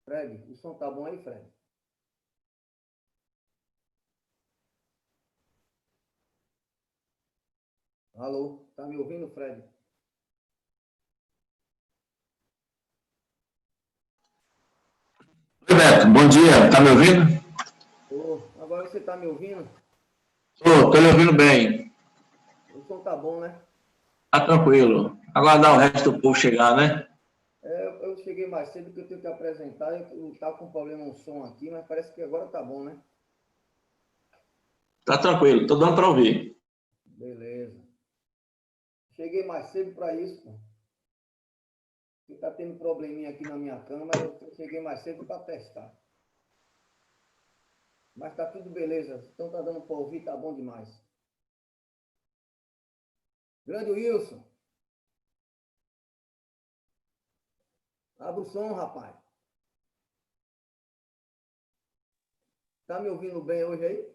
Fred, o som tá bom aí, Fred? Alô, tá me ouvindo, Fred? Oi, Beto, bom dia, tá me ouvindo? Agora você tá me ouvindo? Tô lhe ouvindo bem, O som tá bom, né? tá tranquilo. Aguardar o resto do povo chegar, né? Eu cheguei mais cedo que eu tenho que apresentar. Eu tava com problema no som aqui, mas parece que agora tá bom, né? Tá tranquilo, tô dando para ouvir. Beleza. Cheguei mais cedo para isso, pô. Porque tá tendo probleminha aqui na minha câmera, eu cheguei mais cedo para testar. Mas tá tudo beleza. Então tá dando para ouvir, tá bom demais. Grande Wilson, abre o som, rapaz. Tá me ouvindo bem hoje aí?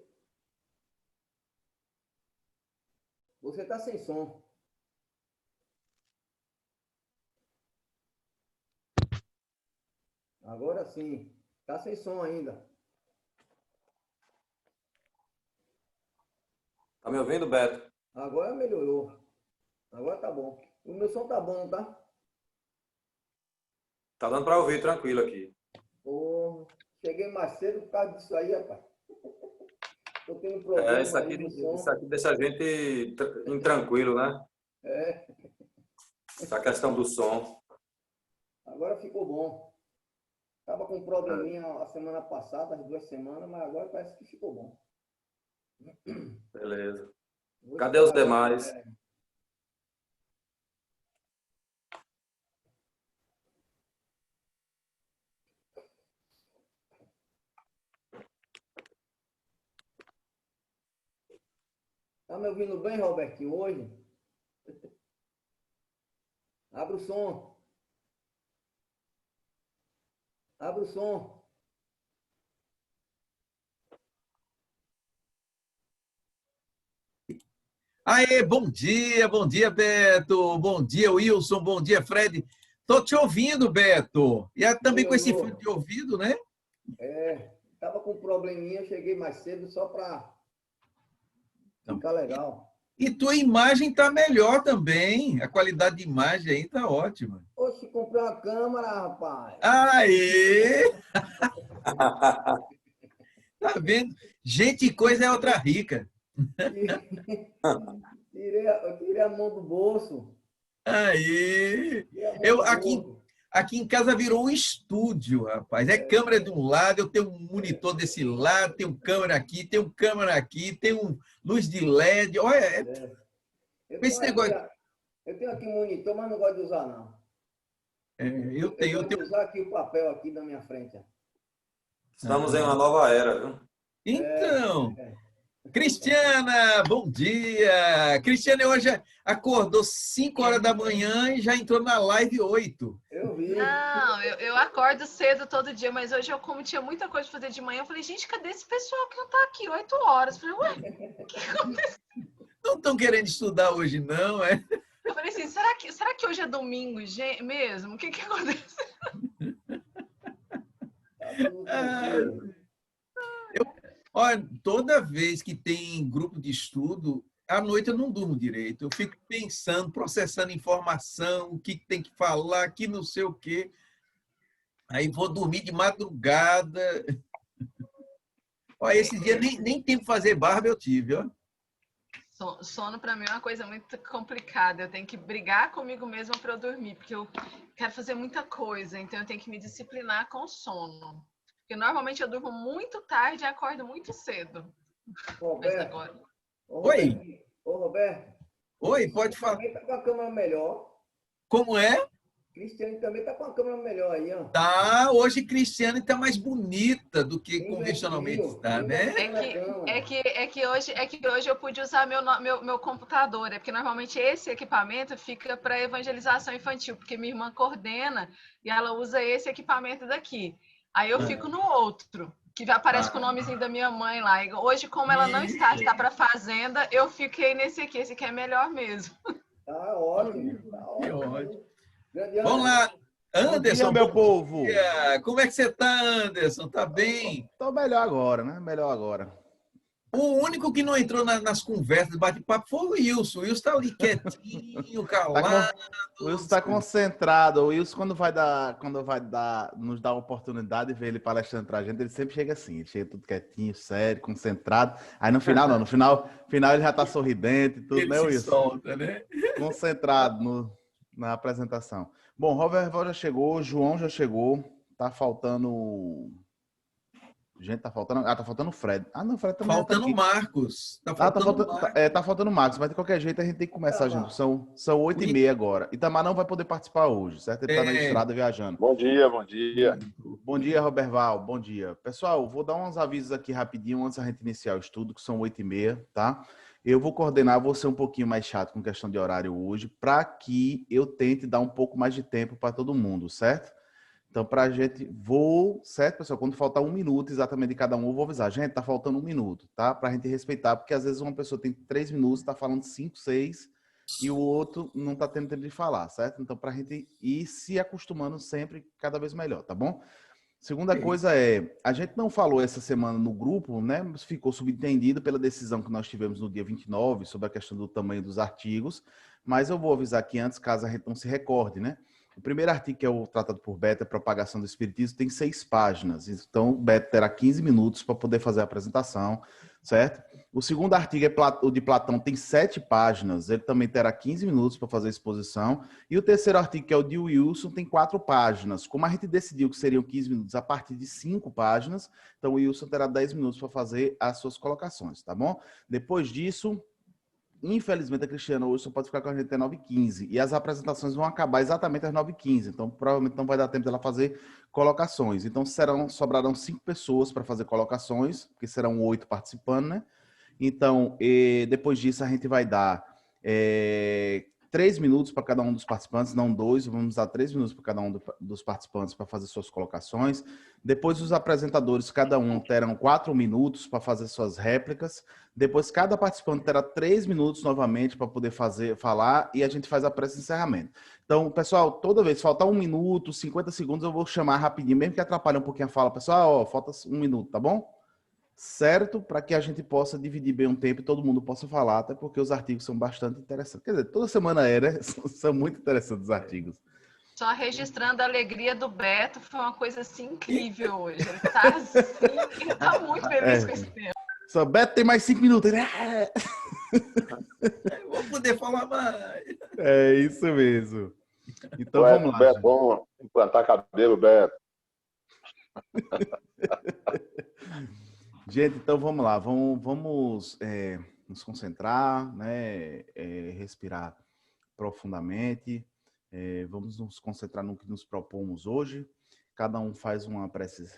Você tá sem som. Agora sim. Tá sem som ainda. Tá me ouvindo, Beto? Agora melhorou. Agora tá bom. O meu som tá bom, tá? Tá dando para ouvir tranquilo aqui. Porra, cheguei mais cedo por causa disso aí, rapaz. Tô tendo É, problema aí no isso som. aqui deixa a gente intranquilo, né? É, Essa questão do som. agora ficou bom. Tava com um É, probleminha a semana passada, as 2 semanas, mas agora parece que ficou bom. beleza. Vou Cadê os esperar agora. demais? Tá me ouvindo bem, Robertinho, hoje? Abre o som. Abre o som. Aê, bom dia, Beto. Bom dia, Wilson. Bom dia, Fred. Tô te ouvindo, Beto. E também com esse fone Melhorou. de ouvido, né? Tava com um probleminha, cheguei mais cedo só para Então, ficar legal. e tua imagem tá melhor também. A qualidade de imagem aí tá ótima. Oxe, comprei uma câmera, rapaz. Aê! Tá vendo? Gente e coisa é outra rica. Eu tirei a mão do bolso. Aí, Tirei a mão eu do bolso. aqui em casa virou um estúdio, rapaz. É câmera de um lado, eu tenho um monitor desse lado, tenho câmera aqui, tenho câmera aqui, tenho luz de LED. Olha, Eu tenho esse aqui, negócio. eu tenho aqui monitor, mas não gosto de usar, não. Eu Eu gosto de tenho. usar aqui o papel aqui na minha frente. Estamos em uma nova era, viu? Então, Cristiana, bom dia. Cristiana hoje acordou 5 horas da manhã e já entrou na live 8. Eu vi. Não, eu acordo cedo todo dia, mas hoje eu, como tinha muita coisa pra fazer de manhã, eu falei, gente, cadê esse pessoal que não tá aqui 8 horas? Eu falei, ué, o que aconteceu? Não estão querendo estudar hoje, não, é? Eu falei assim, será que hoje é domingo mesmo? O que aconteceu? Tá tudo tranquilo. Olha, toda vez que tem grupo de estudo, à noite eu não durmo direito. Eu fico pensando, processando informação, o que tem que falar, que não sei o quê. Aí vou dormir de madrugada. Olha, esse dia nem tempo de fazer barba eu tive, ó. Sono pra mim é uma coisa muito complicada. Eu tenho que brigar comigo mesma para eu dormir, porque eu quero fazer muita coisa, então eu tenho que me disciplinar com o sono. Porque normalmente eu durmo muito tarde e acordo muito cedo. Mas Roberto, agora. ô Oi, Roberto, ô Roberto, oi, pode falar. também tá com a câmera melhor. Como é? Cristiane também tá com a câmera melhor aí, ó. Tá, hoje Cristiane está mais bonita do que convencionalmente Investiu, está, né? investiu na câmera. É que hoje eu pude usar meu computador, porque normalmente esse equipamento fica para evangelização infantil, porque minha irmã coordena e ela usa esse equipamento daqui. Aí eu fico no outro, que aparece com o nomezinho da minha mãe lá. E hoje, como ela não está para fazenda, eu fiquei nesse aqui, esse aqui é melhor mesmo. Tá ótimo, tá Que ótimo ótimo. aí. Grande Vamos Anderson, lá. Anderson, meu bom povo. dia. Como é que você tá, Anderson? Tá bem? Tô melhor agora, né? Melhor agora. O único que não entrou nas conversas, bate-papo, foi o Wilson. O Wilson tá ali quietinho, calado. O Wilson tá concentrado. O Wilson, nos dá a oportunidade de ver ele palestrando pra gente, ele sempre chega assim. Ele chega tudo quietinho, sério, concentrado. Aí no final, não. No final ele já tá sorridente e tudo, Ele né, se Wilson? solta, né? Concentrado na apresentação. Bom, Robert já chegou, João já chegou. Tá faltando... Gente, tá faltando... tá faltando o Fred. Não, o Fred também já tá Faltando aqui. o Marcos. Tá Tá faltando o faltando, Marcos. tá faltando o Marcos, mas de qualquer jeito a gente tem que começar, gente. São 8h30 agora. Itamar não vai poder participar hoje, certo? Ele tá na estrada viajando. Bom dia, bom dia. Bom dia, Roberval. Bom dia. Pessoal, vou dar uns avisos aqui rapidinho antes da gente iniciar o estudo, que são 8h30, tá? Eu vou coordenar, vou ser um pouquinho mais chato com questão de horário hoje, para que eu tente dar um pouco mais de tempo para todo mundo, certo? Então, pra gente, certo, pessoal? Quando faltar 1 minuto exatamente de cada um, eu vou avisar. Gente, tá faltando 1 minuto, tá? Pra gente respeitar, porque às vezes uma pessoa tem 3 minutos, tá falando 5, 6, e o outro não tá tendo tempo de falar, certo? Então, pra gente ir se acostumando sempre, cada vez melhor, tá bom? Segunda coisa a gente não falou essa semana no grupo, né? Mas ficou subentendido pela decisão que nós tivemos no dia 29 sobre a questão do tamanho dos artigos, mas eu vou avisar aqui antes, caso a gente não se recorde, né? O primeiro artigo, que é o Tratado por Beto, Propagação do Espiritismo, tem 6 páginas. Então, o Beto terá 15 minutos para poder fazer a apresentação, certo? O segundo artigo, o de Platão, tem 7 páginas. Ele também terá 15 minutos para fazer a exposição. E o terceiro artigo, que é o de Wilson, tem 4 páginas. Como a gente decidiu que seriam 15 minutos a partir de 5 páginas, então o Wilson terá 10 minutos para fazer as suas colocações, tá bom? Depois disso... Infelizmente, a Cristiana hoje só pode ficar com a gente até 9h15. E as apresentações vão acabar exatamente às 9h15. Então, provavelmente não vai dar tempo dela fazer colocações. Então, sobrarão 5 pessoas para fazer colocações, porque serão 8 participando, né? Então, depois disso, a gente vai dar 3 minutos para cada um dos participantes, não 2. Vamos dar 3 minutos para cada um dos participantes para fazer suas colocações. Depois, os apresentadores, cada um terão 4 minutos para fazer suas réplicas. Depois, cada participante terá 3 minutos novamente para poder falar e a gente faz a prece de encerramento. Então, pessoal, toda vez faltar 1 minuto, 50 segundos, eu vou chamar rapidinho, mesmo que atrapalhe um pouquinho a fala. Pessoal, falta 1 minuto, tá bom? Certo? Para que a gente possa dividir bem um tempo e todo mundo possa falar, até porque os artigos são bastante interessantes. Quer dizer, toda semana né? São muito interessantes os artigos. Só registrando a alegria do Beto, foi uma coisa assim incrível hoje. Ele tá assim, ele tá muito feliz com esse tempo. Só Beto tem mais 5 minutos. Eu vou poder falar mais. É isso mesmo. Então Beto, vamos lá. Beto, vamos implantar cabelo, Beto. Gente, então vamos lá. Vamos nos concentrar, né? Respirar profundamente. Vamos nos concentrar no que nos propomos hoje. Cada um faz uma prece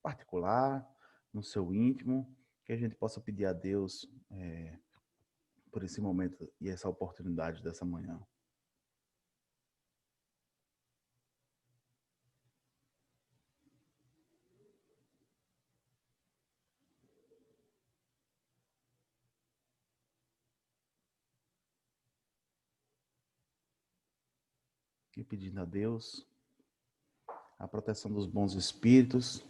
particular, no seu íntimo, que a gente possa pedir a Deus por esse momento e essa oportunidade dessa manhã. E pedindo a Deus a proteção dos bons espíritos,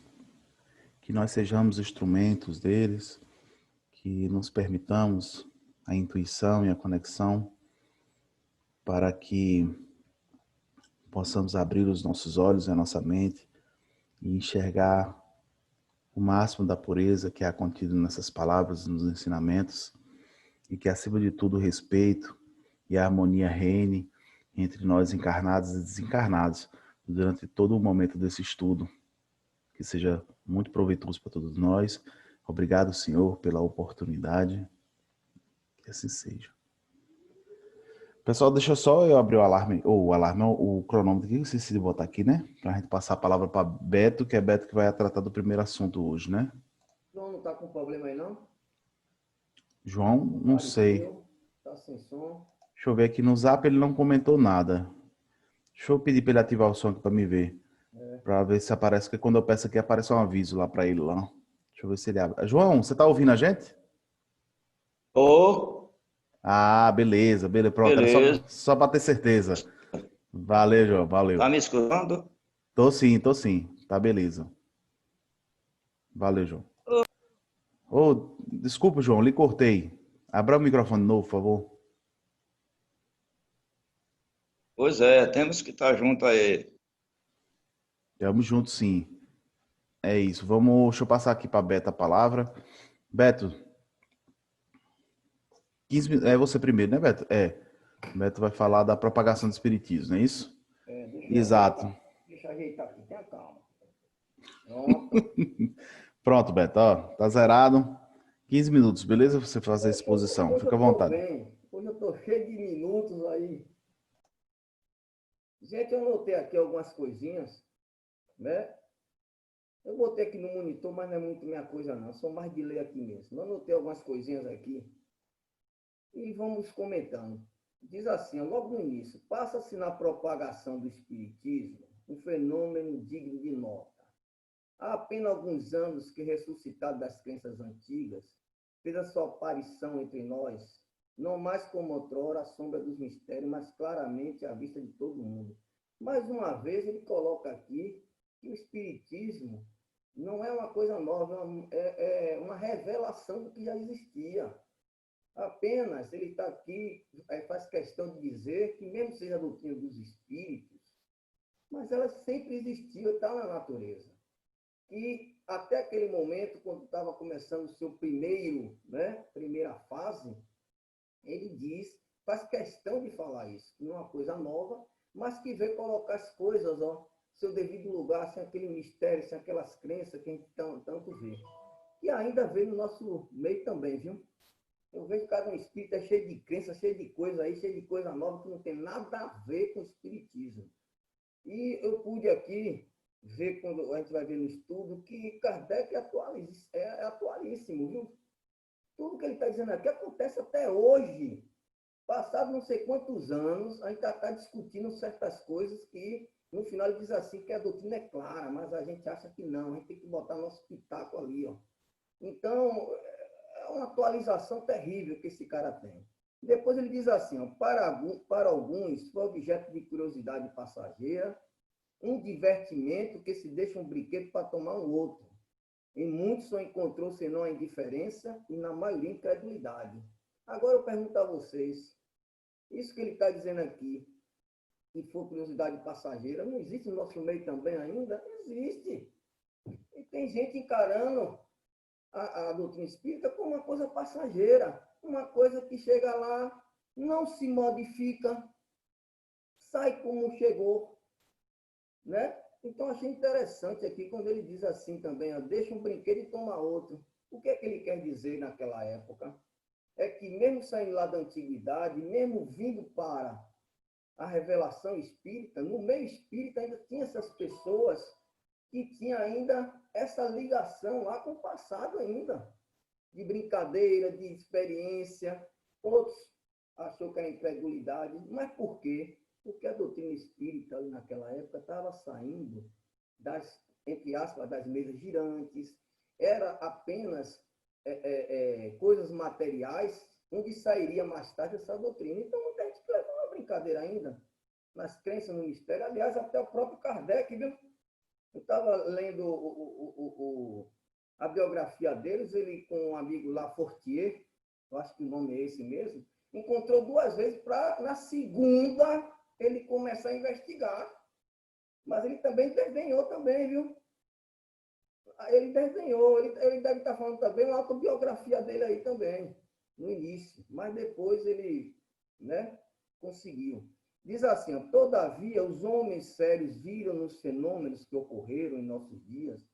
que nós sejamos instrumentos deles, que nos permitamos a intuição e a conexão para que possamos abrir os nossos olhos e a nossa mente e enxergar o máximo da pureza que há contido nessas palavras, nos ensinamentos, e que, acima de tudo, o respeito e a harmonia reine entre nós encarnados e desencarnados durante todo o momento desse estudo. Que seja muito proveitoso para todos nós. Obrigado, Senhor, pela oportunidade. Que assim seja. Pessoal, deixa só eu abrir o cronômetro aqui, que eu esqueci de botar aqui, né? Para a gente passar a palavra para Beto, que é Beto que vai tratar do primeiro assunto hoje, né? João não tá com problema aí, não? João, não sei. Tá sem som. Deixa eu ver aqui no Zap, ele não comentou nada. Deixa eu pedir para ele ativar o som aqui para me ver. Para ver se aparece, porque quando eu peço aqui aparece um aviso lá para ele lá. Deixa eu ver se ele abre. João, você tá ouvindo a gente? Ô, Ah, beleza, pronto. Beleza. Era só para ter certeza. Valeu, João, valeu. Tá me escutando? Tô sim, tô sim. Tá beleza. Valeu, João. Ô, desculpa, João, lhe cortei. Abra o microfone de novo, por favor. Pois é, temos que estar junto aí. Tamo junto, sim. É isso. Vamos, deixa eu passar aqui para Beto a palavra. Beto, 15 minutos. É você primeiro, né, Beto? É. Beto vai falar da propagação do espiritismo, não é isso? Exato. Deixa eu ajeitar aqui, tenha calma. Pronto. Pronto, Beto, ó, tá zerado. 15 minutos, beleza? Você fazer a exposição. Hoje Fica à eu tô vontade. bem. Hoje eu tô cheio de minutos aí. Gente, eu anotei aqui algumas coisinhas, né? Eu botei aqui no monitor, mas não é muito minha coisa, não. Sou mais de ler aqui mesmo. Eu anotei algumas coisinhas aqui e vamos comentando. Diz assim, ó, logo no início, passa-se na propagação do espiritismo um fenômeno digno de nota. Há apenas alguns anos que, ressuscitado das crenças antigas, fez a sua aparição entre nós, não mais como outrora a sombra dos mistérios, mas claramente à vista de todo mundo. Mais uma vez, ele coloca aqui que o espiritismo não é uma coisa nova, é uma revelação do que já existia. Apenas ele está aqui, faz questão de dizer que, mesmo seja a doutrina dos espíritos, mas ela sempre existiu e está na natureza. E até aquele momento, quando estava começando o seu primeira fase, ele diz, faz questão de falar isso, que não é uma coisa nova, mas que veio colocar as coisas, ó, seu devido lugar, sem aquele mistério, sem aquelas crenças que a gente tanto vê. E ainda vê no nosso meio também, viu? Eu vejo que cada um espírito é cheio de crença, cheio de coisa aí, cheio de coisa nova que não tem nada a ver com o espiritismo. E eu pude aqui ver, quando a gente vai ver no estudo, que Kardec é atualíssimo, viu? Tudo que ele está dizendo aqui acontece até hoje. Passado não sei quantos anos, a gente está discutindo certas coisas que, no final, ele diz assim, que a doutrina é clara, mas a gente acha que não, a gente tem que botar nosso pitaco ali, ó. Então, é uma atualização terrível que esse cara tem. Depois ele diz assim, ó, para alguns foi objeto de curiosidade passageira, um divertimento que se deixa um brinquedo para tomar um outro. Em muitos só encontrou senão a indiferença e na maioria incredulidade. Agora eu pergunto a vocês, isso que ele está dizendo aqui, que for curiosidade passageira, não existe no nosso meio também ainda? Existe. E tem gente encarando a doutrina espírita como uma coisa passageira, uma coisa que chega lá, não se modifica, sai como chegou, né? Então, achei interessante aqui quando ele diz assim também, ó, deixa um brinquedo e toma outro. O que é que ele quer dizer naquela época? É que mesmo saindo lá da antiguidade, mesmo vindo para a revelação espírita, no meio espírita ainda tinha essas pessoas que tinham ainda essa ligação lá com o passado ainda, de brincadeira, de experiência. Outros achou que era incredulidade. Mas por quê? Porque a doutrina espírita naquela época estava saindo das, entre aspas, das mesas girantes, era apenas coisas materiais, onde sairia mais tarde essa doutrina. Então, muita gente leva uma brincadeira ainda, nas crenças no mistério. Aliás, até o próprio Kardec, viu? Eu estava lendo a biografia deles, ele com um amigo lá, Fortier, eu acho que o nome é esse mesmo, encontrou 2 vezes para, na segunda, ele começar a investigar. Mas ele também desenhou também, viu? Ele desenhou, ele deve estar falando também uma autobiografia dele aí também, no início. Mas depois ele, né, conseguiu. Diz assim, ó, todavia, os homens sérios viram nos fenômenos que ocorreram em nossos dias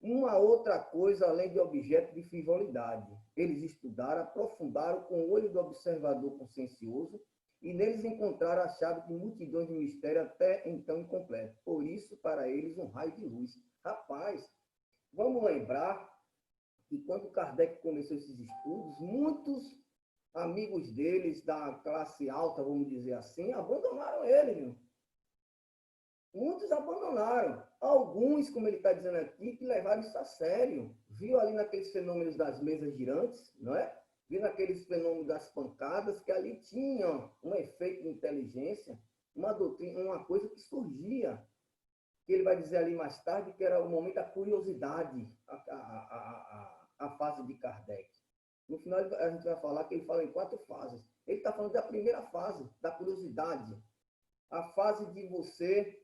uma outra coisa além de objeto de frivolidade. Eles estudaram, aprofundaram com o olho do observador consciencioso e neles encontraram a chave de multidões de mistérios até então incompletos. Por isso, para eles, um raio de luz. Rapaz, vamos lembrar que quando Kardec começou esses estudos, muitos amigos deles, da classe alta, vamos dizer assim, abandonaram ele, viu? Muitos abandonaram. Alguns, como ele está dizendo aqui, que levaram isso a sério. Viu ali naqueles fenômenos das mesas girantes, não é? Viu naqueles fenômenos das pancadas, que ali tinham um efeito de inteligência. uma doutrina, uma coisa que surgia, que ele vai dizer ali mais tarde, que era o momento da curiosidade, a fase de Kardec. No final, a gente vai falar que ele fala em 4 fases. Ele está falando da primeira fase, da curiosidade. A fase de você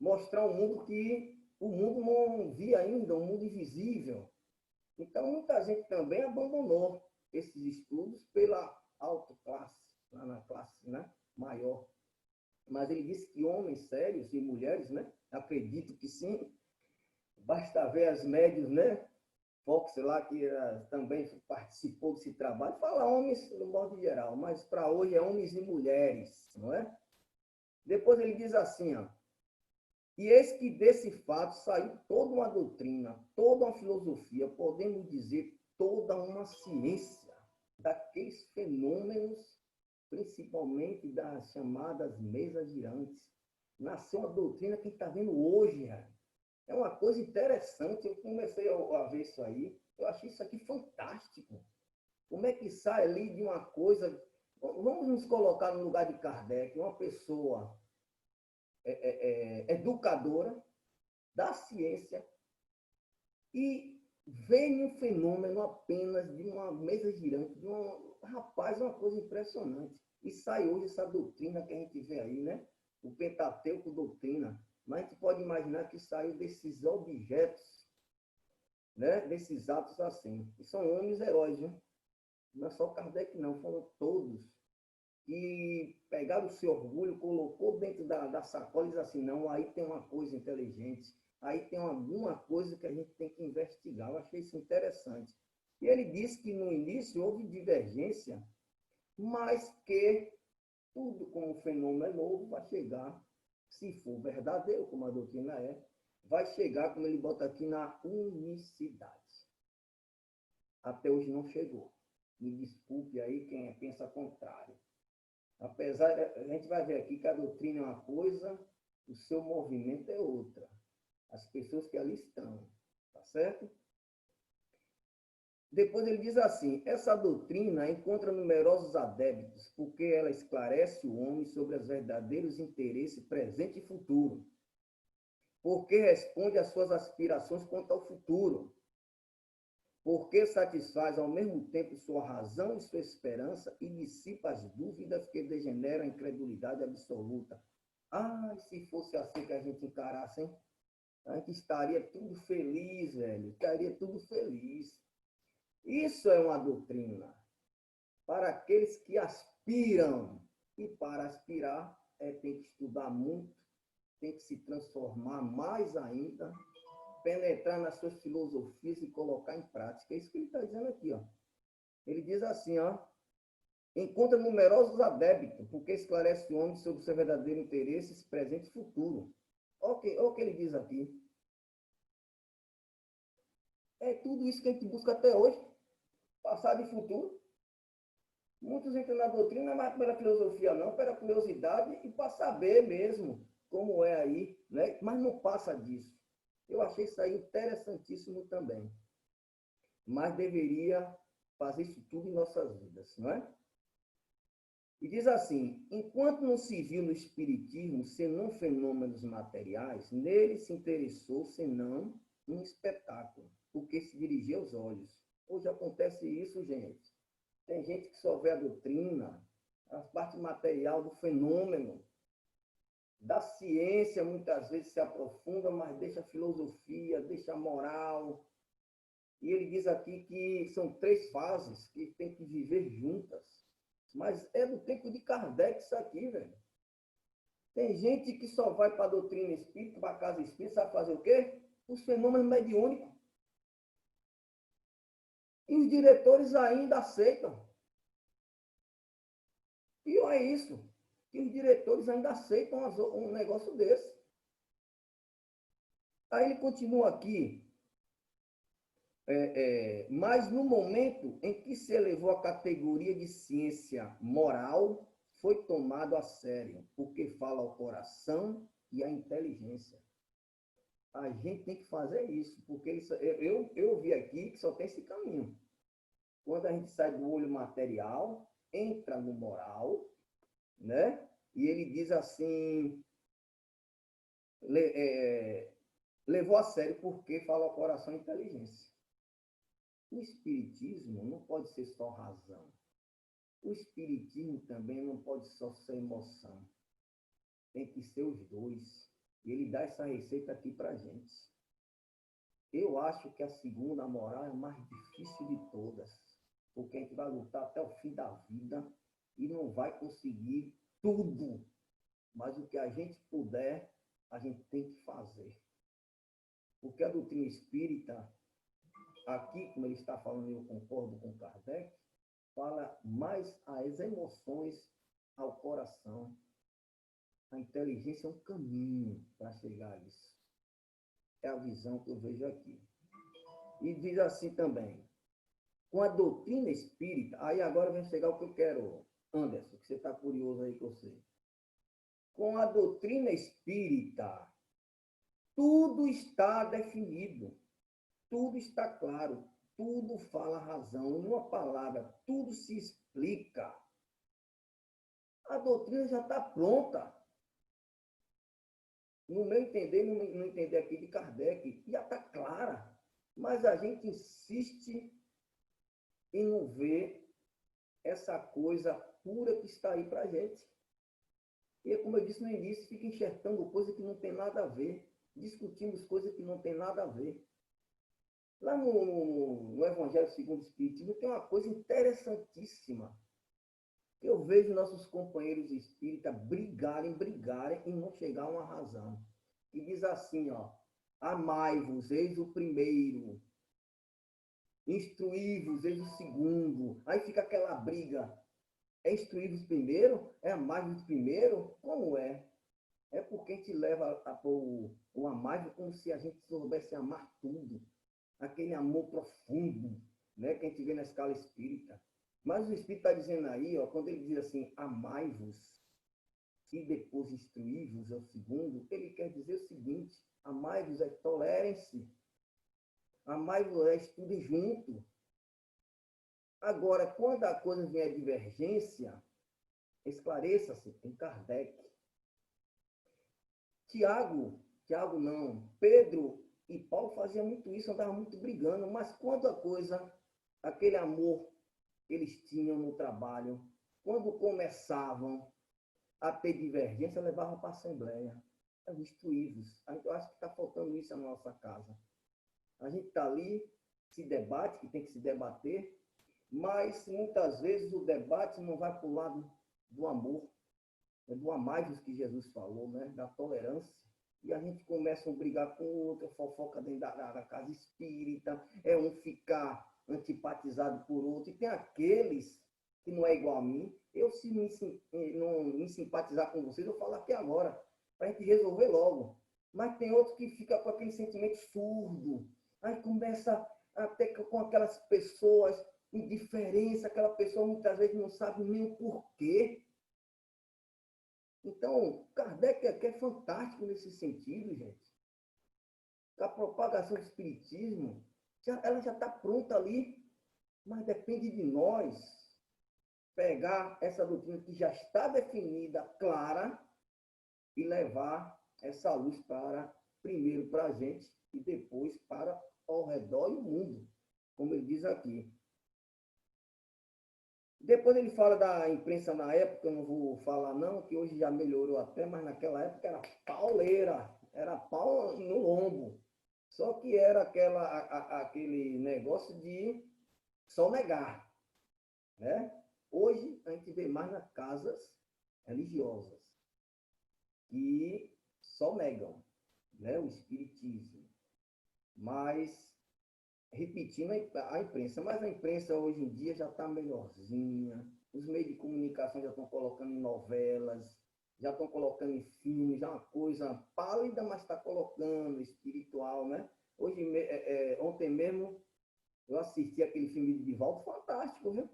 mostrar um mundo que o mundo não via ainda, um mundo invisível. Então, muita gente também abandonou esses estudos pela alta classe, lá na classe, né, maior. Mas ele disse que homens sérios e mulheres, né, acredito que sim, basta ver as médias, né, Fox lá, que também participou desse trabalho, fala homens no modo geral, mas para hoje é homens e mulheres, não é? Depois ele diz assim, ó, e eis que desse fato saiu toda uma doutrina, toda uma filosofia, podemos dizer toda uma ciência daqueles fenômenos, principalmente das chamadas mesas girantes. Nasceu uma doutrina que a gente está vendo hoje, é uma coisa interessante. Eu comecei a ver isso aí, eu achei isso aqui fantástico. Como é que sai ali de uma coisa... Vamos nos colocar no lugar de Kardec, uma pessoa educadora da ciência, e vem um fenômeno apenas de uma mesa girante, de rapaz, uma coisa impressionante. E sai hoje essa doutrina que a gente vê aí, né? O Pentateuco doutrina. Mas a gente pode imaginar que saiu desses objetos, né? Desses atos assim. E são homens heróis, viu? Não é só Kardec, não, foram todos. E pegaram o seu orgulho, colocou dentro da sacola e diz assim, não, aí tem uma coisa inteligente, aí tem alguma coisa que a gente tem que investigar. Eu achei isso interessante. E ele disse que no início houve divergência, mas que tudo como fenômeno novo vai chegar, se for verdadeiro, como a doutrina é, vai chegar, como ele bota aqui, na unicidade. Até hoje não chegou. Me desculpe aí quem pensa contrário. Apesar, a gente vai ver aqui que a doutrina é uma coisa, o seu movimento é outra. As pessoas que ali estão, tá certo? Depois ele diz assim, essa doutrina encontra numerosos adeptos, porque ela esclarece o homem sobre os verdadeiros interesses presente e futuro, porque responde às suas aspirações quanto ao futuro, porque satisfaz ao mesmo tempo sua razão e sua esperança e dissipa as dúvidas que degeneram a incredulidade absoluta. Ah, se fosse assim que a gente encarasse, hein? A gente estaria tudo feliz, velho. Estaria tudo feliz. Isso é uma doutrina para aqueles que aspiram. E para aspirar, tem que estudar muito, tem que se transformar mais ainda, penetrar nas suas filosofias e colocar em prática. É isso que ele está dizendo aqui, ó. Ele diz assim, ó, encontra numerosos adeptos, porque esclarece o homem sobre o seu verdadeiro interesse, presente e futuro. Olha o que ele diz aqui. É tudo isso que a gente busca até hoje, passado e futuro. Muitos entram na doutrina, mas pela filosofia não, pela curiosidade e para saber mesmo como é aí, né? Mas não passa disso. Eu achei isso aí interessantíssimo também. Mas deveria fazer isso tudo em nossas vidas, não é? E diz assim, enquanto não se viu no espiritismo senão fenômenos materiais, nele se interessou senão um espetáculo, porque se dirigia aos olhos. Hoje acontece isso, gente. Tem gente que só vê a doutrina, a parte material do fenômeno, da ciência, muitas vezes se aprofunda, mas deixa a filosofia, deixa a moral. E ele diz aqui que são 3 fases que tem que viver juntas. Mas é do tempo de Kardec isso aqui, velho. Tem gente que só vai para a doutrina espírita, para a casa espírita, sabe fazer o quê? Os fenômenos mediúnicos. E os diretores ainda aceitam. Pior é isso, que os diretores ainda aceitam um negócio desse. Aí ele continua aqui. Mas no momento em que se elevou à categoria de ciência moral, foi tomado a sério, porque fala ao coração e à inteligência. A gente tem que fazer isso, porque eu vi aqui que só tem esse caminho. Quando a gente sai do olho material, entra no moral, né? E ele diz assim, levou a sério porque fala o coração e inteligência. O espiritismo não pode ser só razão. O espiritismo também não pode só ser emoção. Tem que ser os dois. E ele dá essa receita aqui para a gente. Eu acho que a segunda moral é a mais difícil de todas. Porque a gente vai lutar até o fim da vida e não vai conseguir tudo. Mas o que a gente puder, a gente tem que fazer. Porque a doutrina espírita, aqui, como ele está falando, eu concordo com Kardec, fala mais as emoções ao coração. A inteligência é um caminho para chegar a isso. É a visão que eu vejo aqui. E diz assim também, com a doutrina espírita, aí agora vai chegar o que eu quero, Anderson, que você está curioso aí que eu sei. Com a doutrina espírita, tudo está definido, tudo está claro, tudo fala a razão, em uma palavra, tudo se explica. A doutrina já está pronta. No meu entender, no entender aqui de Kardec, já está clara. Mas a gente insiste em não ver essa coisa pura que está aí para a gente. E, como eu disse no início, fica enxertando coisa que não tem nada a ver, discutimos coisas que não tem nada a ver. Lá no Evangelho segundo o Espiritismo tem uma coisa interessantíssima. Eu vejo nossos companheiros espíritas brigarem e não chegar a uma razão. E diz assim, ó, amai-vos, eis o primeiro. Instruí-vos, eis o segundo. Aí fica aquela briga. É instruí-vos primeiro? É amai-vos primeiro? Como é? É porque a gente leva o amai-vos como se a gente soubesse amar tudo. Aquele amor profundo, né, que a gente vê na escala espírita. Mas o Espírito está dizendo aí, ó, quando ele diz assim, amai-vos e depois instruí-vos, é o segundo, ele quer dizer o seguinte, amai-vos é tolerem-se, amai-vos é estudem junto. Agora, quando a coisa vier divergência, esclareça-se, tem Kardec. Tiago não, Pedro e Paulo faziam muito isso, andavam muito brigando, mas quando a coisa, aquele amor eles tinham no trabalho, quando começavam a ter divergência, levavam para a Assembleia, instruí-vos. Eu acho que está faltando isso na nossa casa. A gente está ali, se debate, que tem que se debater, mas muitas vezes o debate não vai para o lado do amor, é do amai-vos que Jesus falou, né? Da tolerância. E a gente começa a brigar com o outro, fofoca dentro da casa espírita, é um ficar antipatizado por outro, e tem aqueles que não é igual a mim. Eu, se não me simpatizar com vocês, eu falo aqui agora, para a gente resolver logo. Mas tem outros que ficam com aquele sentimento surdo, aí começa até com aquelas pessoas, indiferença, aquela pessoa muitas vezes não sabe nem o porquê. Então, Kardec aqui é fantástico nesse sentido, gente. A propagação do espiritismo, ela já está pronta ali, mas depende de nós pegar essa doutrina que já está definida, clara, e levar essa luz primeiro para a gente e depois para ao redor do mundo, como ele diz aqui. Depois ele fala da imprensa na época, eu não vou falar não, que hoje já melhorou até, mas naquela época era pauleira, era pau no lombo. Só que era aquele negócio de só negar, né? Hoje a gente vê mais nas casas religiosas que só negam, né, o espiritismo. Mas repetindo a imprensa, mas a imprensa hoje em dia já está melhorzinha, os meios de comunicação já estão colocando em novelas, já estão colocando em filmes, já é uma coisa pálida, mas está colocando, espiritual, né? Ontem mesmo eu assisti aquele filme de Divaldo, fantástico, viu?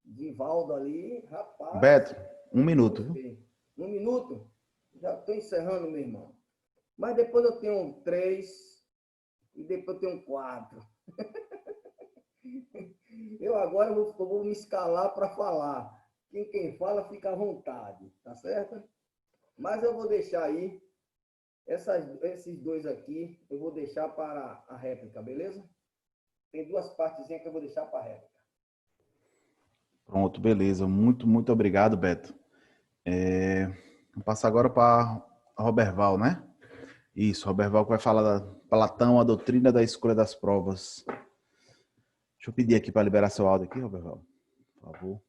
Divaldo ali, rapaz... Beto, 1 minuto. Viu? 1 minuto? Já estou encerrando, meu irmão. Mas depois eu tenho 3 e depois eu tenho 4. Eu agora vou me escalar para falar quem fala fica à vontade, tá certo? Mas eu vou deixar aí, esses dois aqui, eu vou deixar para a réplica, beleza? Tem duas partezinhas que eu vou deixar para a réplica. Pronto, beleza. Muito, muito obrigado, Beto. Vou passar agora para Roberval, né? Isso, Roberval que vai falar da Platão, a doutrina da escolha das provas. Deixa eu pedir aqui para liberar seu áudio aqui, Roberval, por favor.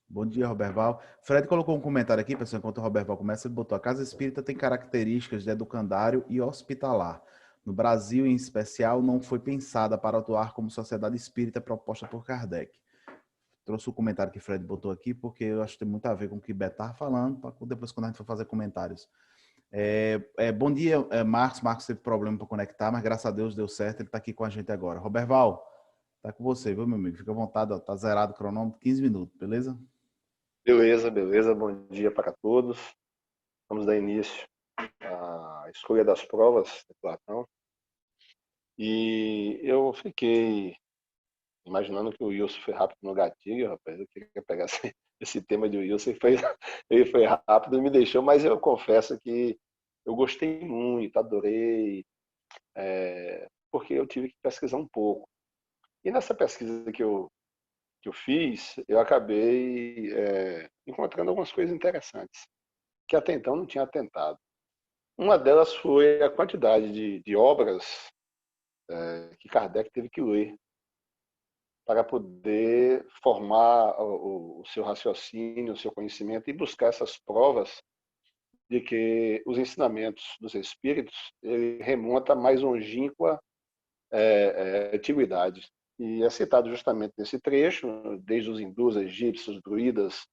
Bom dia, Roberval. Fred colocou um comentário aqui, pessoal, enquanto o Roberval começa, ele botou: a Casa Espírita tem características de educandário e hospitalar. No Brasil, em especial, não foi pensada para atuar como sociedade espírita proposta por Kardec. Trouxe o comentário que Fred botou aqui, porque eu acho que tem muito a ver com o que Beto estava falando, para depois, quando a gente for fazer comentários. Bom dia, Marcos. Marcos teve problema para conectar, mas graças a Deus deu certo, ele está aqui com a gente agora. Roberval, está com você, viu, meu amigo? Fica à vontade, está zerado o cronômetro, 15 minutos, beleza? Beleza, beleza. Bom dia para todos. Vamos dar início à escolha das provas de Platão. E eu fiquei imaginando que o Wilson foi rápido no gatilho, rapaz. Eu queria pegar esse tema de Wilson. Ele foi rápido e me deixou, mas eu confesso que eu gostei muito, adorei, porque eu tive que pesquisar um pouco. E nessa pesquisa que eu fiz, eu acabei encontrando algumas coisas interessantes, que até então não tinha atentado. Uma delas foi a quantidade de obras que Kardec teve que ler para poder formar o seu raciocínio, o seu conhecimento e buscar essas provas de que os ensinamentos dos espíritos remontam a mais longínqua antiguidade. E é citado justamente nesse trecho, desde os hindus, egípcios, druidas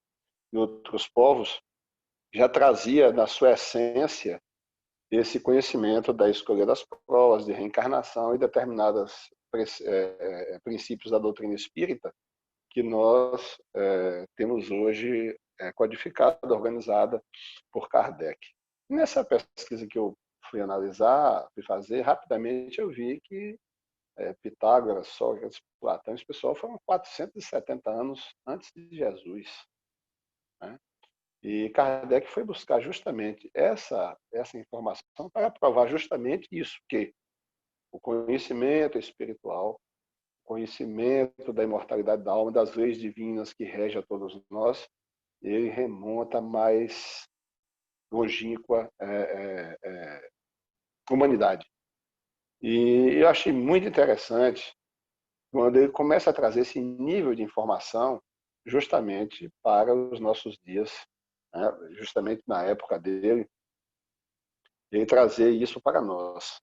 e outros povos, já trazia na sua essência esse conhecimento da escolha das provas, de reencarnação e determinados princípios da doutrina espírita que nós temos hoje codificada, organizada por Kardec. Nessa pesquisa que eu fui analisar, fui fazer, rapidamente eu vi que Pitágoras, Sócrates, Platão, esse pessoal foram 470 anos antes de Jesus, né? E Kardec foi buscar justamente essa informação para provar justamente isso, que o conhecimento espiritual, o conhecimento da imortalidade da alma, das leis divinas que regem a todos nós, ele remonta a mais longínqua humanidade. E eu achei muito interessante quando ele começa a trazer esse nível de informação justamente para os nossos dias, né? Justamente na época dele, ele trazer isso para nós.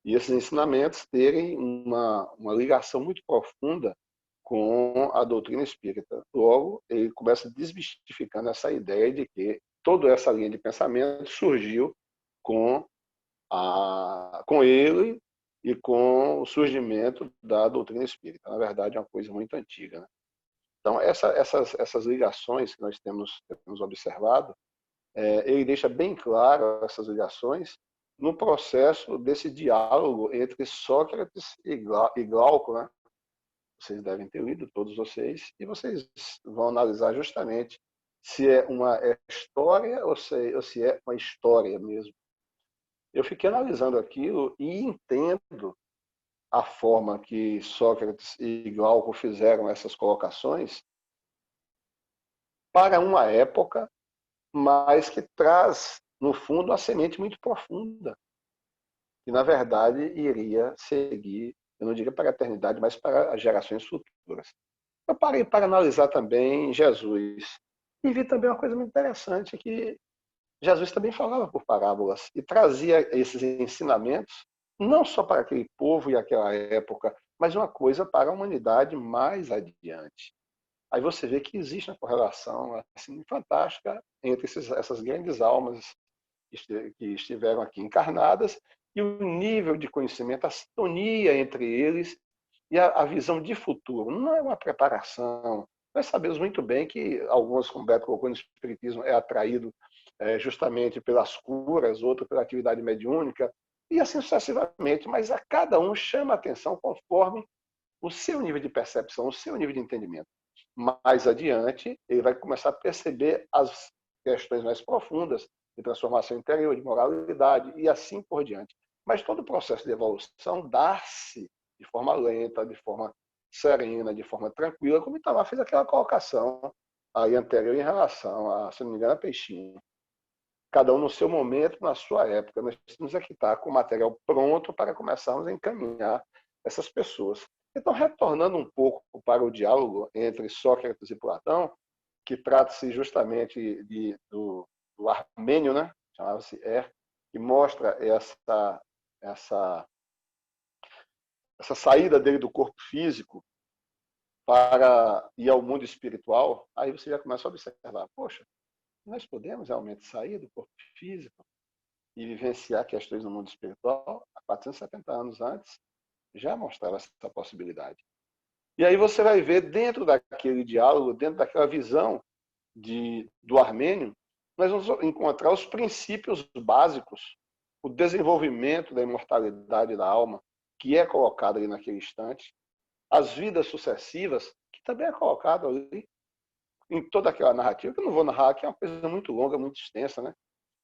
E esses ensinamentos terem uma ligação muito profunda com a doutrina espírita. Logo, ele começa desmistificando essa ideia de que toda essa linha de pensamento surgiu com ele e com o surgimento da doutrina espírita. Na verdade, é uma coisa muito antiga, né? Então, essas ligações que nós temos observado, ele deixa bem claro essas ligações no processo desse diálogo entre Sócrates e Glauco, né? Vocês devem ter lido, todos vocês, e vocês vão analisar justamente se é uma história ou se é uma história mesmo. Eu fiquei analisando aquilo e entendo a forma que Sócrates e Glauco fizeram essas colocações para uma época, mas que traz, no fundo, uma semente muito profunda, que, na verdade, iria seguir, eu não diria para a eternidade, mas para as gerações futuras. Eu parei para analisar também Jesus e vi também uma coisa muito interessante, que Jesus também falava por parábolas e trazia esses ensinamentos não só para aquele povo e aquela época, mas uma coisa para a humanidade mais adiante. Aí você vê que existe uma correlação assim, fantástica entre essas grandes almas que estiveram aqui encarnadas e o nível de conhecimento, a sintonia entre eles e a visão de futuro. Não é uma preparação. Nós sabemos muito bem que alguns, como Beto colocou no Espiritismo, é atraído justamente pelas curas, outro pela atividade mediúnica, e assim sucessivamente, mas a cada um chama a atenção conforme o seu nível de percepção, o seu nível de entendimento. mais adiante, ele vai começar a perceber as questões mais profundas de transformação interior, de moralidade e assim por diante. Mas todo o processo de evolução dá-se de forma lenta, de forma serena, de forma tranquila, como Itamar fez aquela colocação aí anterior em relação a, se não me engano, a Peixinho. Cada um no seu momento, na sua época. Nós temos que estar com o material pronto para começarmos a encaminhar essas pessoas. Então, retornando um pouco para o diálogo entre Sócrates e Platão, que trata-se justamente do Armênio, né? Chamava-se que mostra essa saída dele do corpo físico para ir ao mundo espiritual. Aí você já começa a observar, poxa, nós podemos realmente sair do corpo físico e vivenciar questões no mundo espiritual? Há 470 anos antes, já mostrava essa possibilidade. E aí você vai ver, dentro daquele diálogo, dentro daquela visão do Armênio, nós vamos encontrar os princípios básicos, o desenvolvimento da imortalidade da alma, que é colocado ali naquele instante, as vidas sucessivas, que também é colocado ali, em toda aquela narrativa, que eu não vou narrar, que é uma coisa muito longa, muito extensa, né?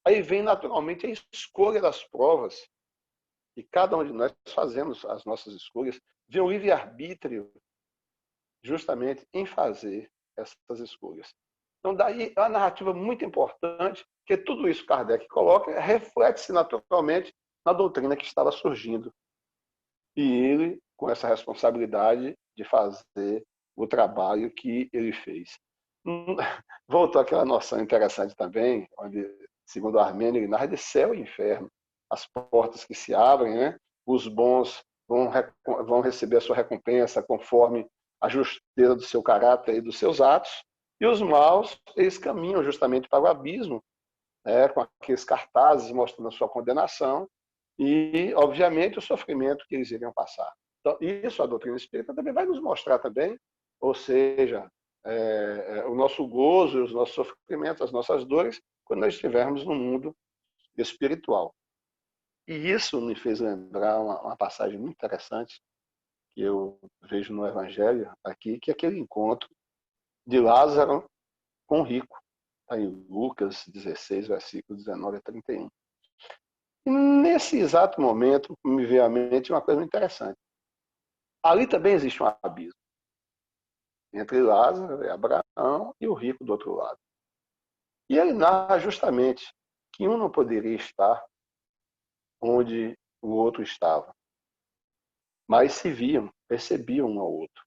Aí vem naturalmente a escolha das provas, e cada um de nós fazemos as nossas escolhas, vem o livre-arbítrio justamente em fazer essas escolhas. Então, daí é uma narrativa muito importante, que tudo isso Kardec coloca, reflete-se naturalmente na doutrina que estava surgindo. E ele, com essa responsabilidade de fazer o trabalho que ele fez. Voltou aquela noção interessante também, onde, segundo Armênio, ele narra de céu e inferno, as portas que se abrem, né? Os bons vão receber a sua recompensa conforme a justeza do seu caráter e dos seus atos, e os maus, eles caminham justamente para o abismo, né? Com aqueles cartazes mostrando a sua condenação e, obviamente, o sofrimento que eles iriam passar. Então, isso a doutrina espírita também vai nos mostrar também, ou seja, o nosso gozo, os nossos sofrimentos, as nossas dores, quando nós estivermos no mundo espiritual. E isso me fez lembrar uma passagem muito interessante que eu vejo no Evangelho aqui, que é aquele encontro de Lázaro com o rico, tá em Lucas 16, versículos 19 a 31. E nesse exato momento me veio à mente uma coisa muito interessante. Ali também existe um abismo entre Lázaro e Abraão e o rico do outro lado. E ele narra justamente que um não poderia estar onde o outro estava, mas se viam, percebiam um ao outro.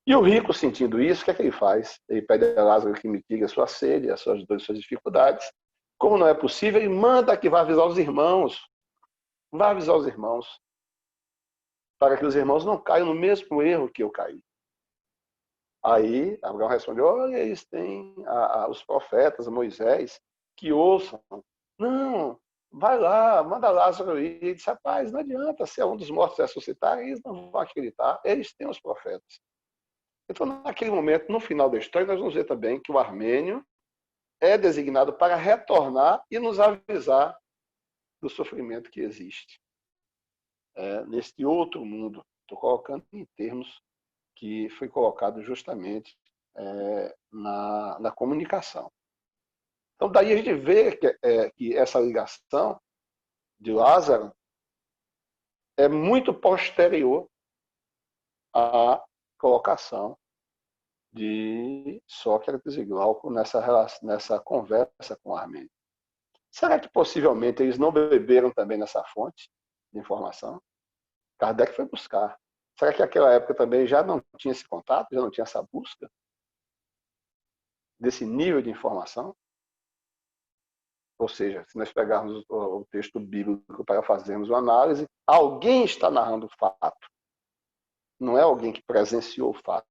E o rico, sentindo isso, o que é que ele faz? Ele pede a Lázaro que mitigue a sua sede, as suas dores, as suas dificuldades. Como não é possível, ele manda que vá avisar os irmãos. Vá avisar os irmãos, para que os irmãos não caiam no mesmo erro que eu caí. Aí Abraão respondeu, olha, eles têm os profetas, Moisés, que ouçam. Não, vai lá, manda Lázaro ir. Ele disse, rapaz, não adianta, se é um dos mortos ressuscitar, eles não vão acreditar, eles têm os profetas. Então, naquele momento, no final da história, nós vamos ver também que o Armênio é designado para retornar e nos avisar do sofrimento que existe neste outro mundo. Estou colocando em termos que foi colocado justamente na comunicação. Então, daí a gente vê que essa ligação de Lázaro é muito posterior à colocação de Sócrates e Glauco nessa conversa com Armênio. Será que possivelmente eles não beberam também nessa fonte de informação? Kardec foi buscar. Será que naquela época também já não tinha esse contato, já não tinha essa busca desse nível de informação? Ou seja, se nós pegarmos o texto bíblico para fazermos uma análise, alguém está narrando o fato. Não é alguém que presenciou o fato.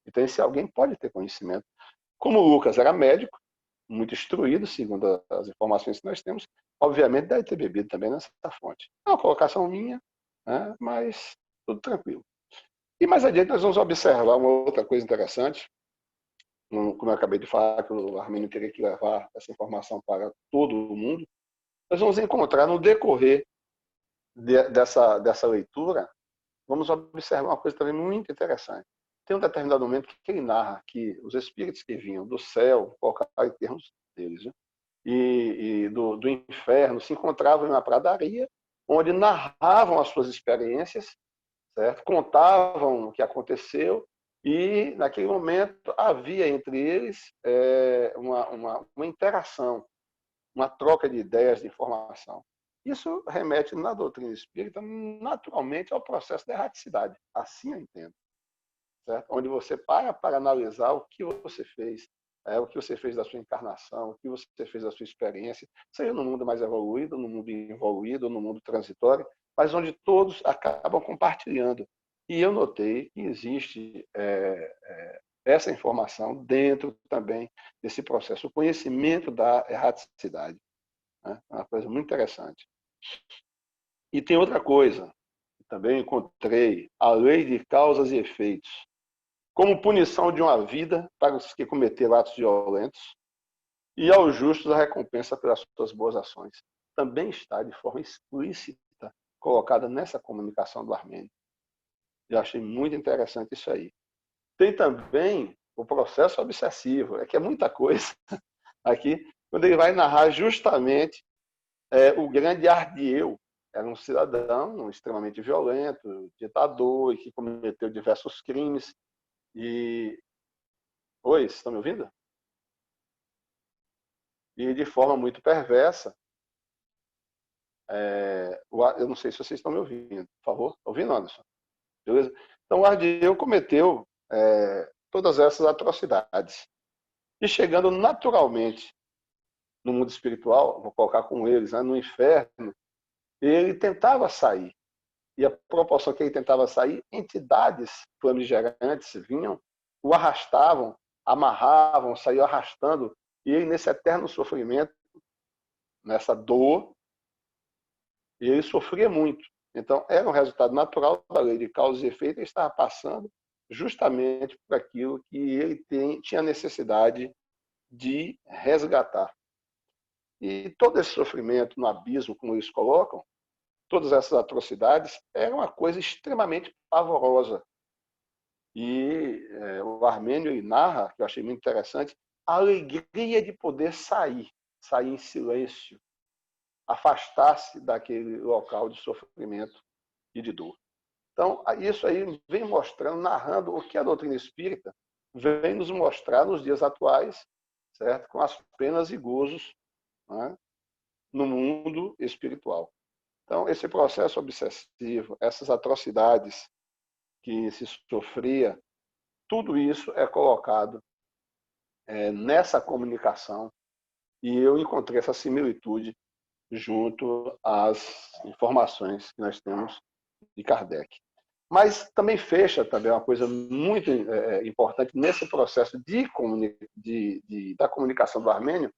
Então, esse alguém pode ter conhecimento. Como o Lucas era médico, muito instruído, segundo as informações que nós temos, obviamente deve ter bebido também nessa fonte. É uma colocação minha, né? Mas tudo tranquilo. E mais adiante nós vamos observar uma outra coisa interessante, como eu acabei de falar, que o Armênio teria que levar essa informação para todo o mundo. Nós vamos encontrar no decorrer dessa leitura, vamos observar uma coisa também muito interessante. tem um determinado momento que ele narra que os espíritos que vinham do céu, colocar em termos deles, né? e do inferno se encontravam em uma pradaria onde narravam as suas experiências, certo? Contavam o que aconteceu e, naquele momento, havia entre eles uma interação, uma troca de ideias, de informação. Isso remete, na doutrina espírita, naturalmente ao processo da erraticidade. Assim eu entendo. Certo? Onde você para analisar o que você fez, o que você fez da sua encarnação, o que você fez da sua experiência, seja no mundo mais evoluído, no mundo involuído, no mundo transitório, mas onde todos acabam compartilhando. E eu notei que existe essa informação dentro também desse processo, o conhecimento da erraticidade. Né? É uma coisa muito interessante. E tem outra coisa, que também encontrei, a lei de causas e efeitos. Como punição de uma vida para os que cometeram atos violentos, e aos justos a recompensa pelas suas boas ações. Também está de forma explícita colocada nessa comunicação do Armênio. Eu achei muito interessante isso aí. Tem também o processo obsessivo, que é muita coisa aqui, quando ele vai narrar justamente o grande Ardieu. Era um cidadão extremamente violento, ditador, e que cometeu diversos crimes. E... Oi, vocês estão me ouvindo? E de forma muito perversa, eu não sei se vocês estão me ouvindo, por favor. Está ouvindo, Anderson? Beleza? Então, o Ardieu cometeu todas essas atrocidades. E chegando naturalmente no mundo espiritual, vou colocar com eles, né, no inferno, ele tentava sair. E a proporção que ele tentava sair, entidades flamigerantes vinham, o arrastavam, amarravam, saíam arrastando, e ele, nesse eterno sofrimento, nessa dor, ele sofria muito. Então, era um resultado natural da lei de causa e efeito, ele estava passando justamente por aquilo que ele tinha necessidade de resgatar. E todo esse sofrimento no abismo, como eles colocam, todas essas atrocidades, era uma coisa extremamente pavorosa. E o Armênio ele narra, que eu achei muito interessante, a alegria de poder sair em silêncio, afastar-se daquele local de sofrimento e de dor. Então, isso aí vem mostrando, narrando o que a doutrina espírita vem nos mostrar nos dias atuais, certo? Com as penas e gozos, né, no mundo espiritual. Então, esse processo obsessivo, essas atrocidades que se sofria, tudo isso é colocado nessa comunicação, e eu encontrei essa similitude junto às informações que nós temos de Kardec. Mas também fecha também uma coisa muito importante nesse processo da comunicação do Armênio,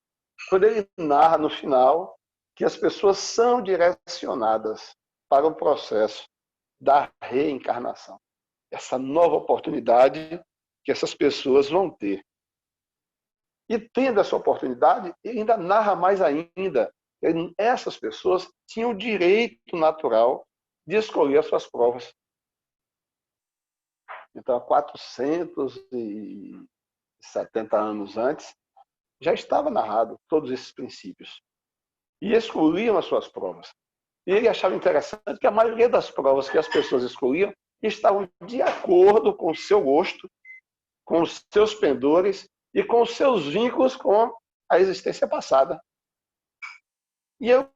quando ele narra no final que as pessoas são direcionadas para o processo da reencarnação. Essa nova oportunidade que essas pessoas vão ter. E tendo essa oportunidade, ele ainda narra mais ainda. Essas pessoas tinham o direito natural de escolher as suas provas. Então, há 470 anos antes, já estava narrado todos esses princípios. E escolhiam as suas provas. E ele achava interessante que a maioria das provas que as pessoas escolhiam estavam de acordo com o seu gosto, com os seus pendores e com os seus vínculos com a existência passada. E eu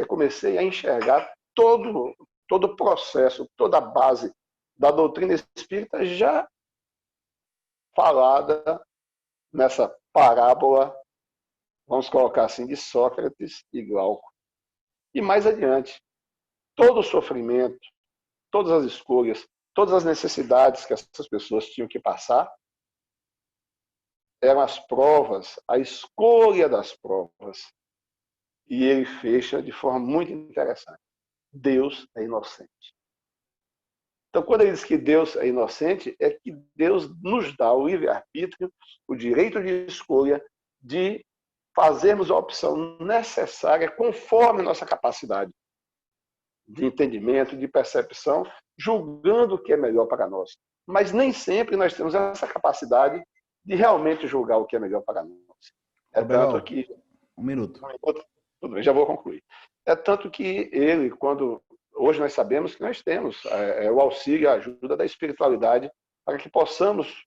comecei a enxergar todo o processo, toda a base da doutrina espírita já falada nessa parábola, vamos colocar assim, de Sócrates e Glauco. E mais adiante, todo o sofrimento, todas as escolhas, todas as necessidades que essas pessoas tinham que passar, eram as provas, a escolha das provas. E ele fecha de forma muito interessante. Deus é inocente. Então, quando ele diz que Deus é inocente, é que Deus nos dá o livre-arbítrio, o direito de escolha de fazermos a opção necessária conforme a nossa capacidade de entendimento, de percepção, julgando o que é melhor para nós. mas nem sempre nós temos essa capacidade de realmente julgar o que é melhor para nós. É tanto que... Um minuto. Tudo bem, já vou concluir. É tanto que ele, hoje nós sabemos que nós temos o auxílio e a ajuda da espiritualidade para que possamos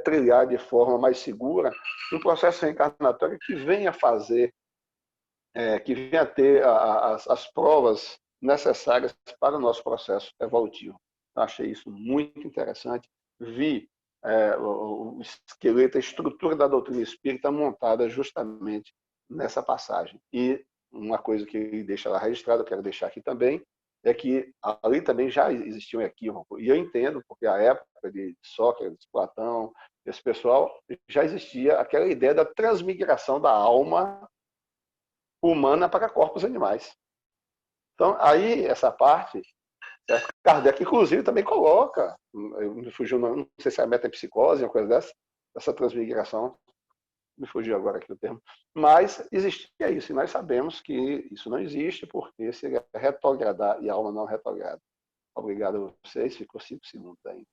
trilhar de forma mais segura um processo reencarnatório que venha fazer, que venha ter as provas necessárias para o nosso processo evolutivo. Eu achei isso muito interessante. Vi o esqueleto, a estrutura da doutrina espírita montada justamente nessa passagem. E uma coisa que ele deixa lá registrado, eu quero deixar aqui também, é que ali também já existia um equívoco. E eu entendo, porque a época de Sócrates, Platão, esse pessoal, já existia aquela ideia da transmigração da alma humana para corpos animais. Então, aí, essa parte, Kardec, inclusive, também coloca, me fugiu, não sei se é a metapsicose, uma coisa dessa, essa transmigração, me fugiu agora aqui o termo, mas existia isso, e nós sabemos que isso não existe, porque seria retrogradar, e a alma não retrograda. Obrigado a vocês, ficou 5 segundos ainda.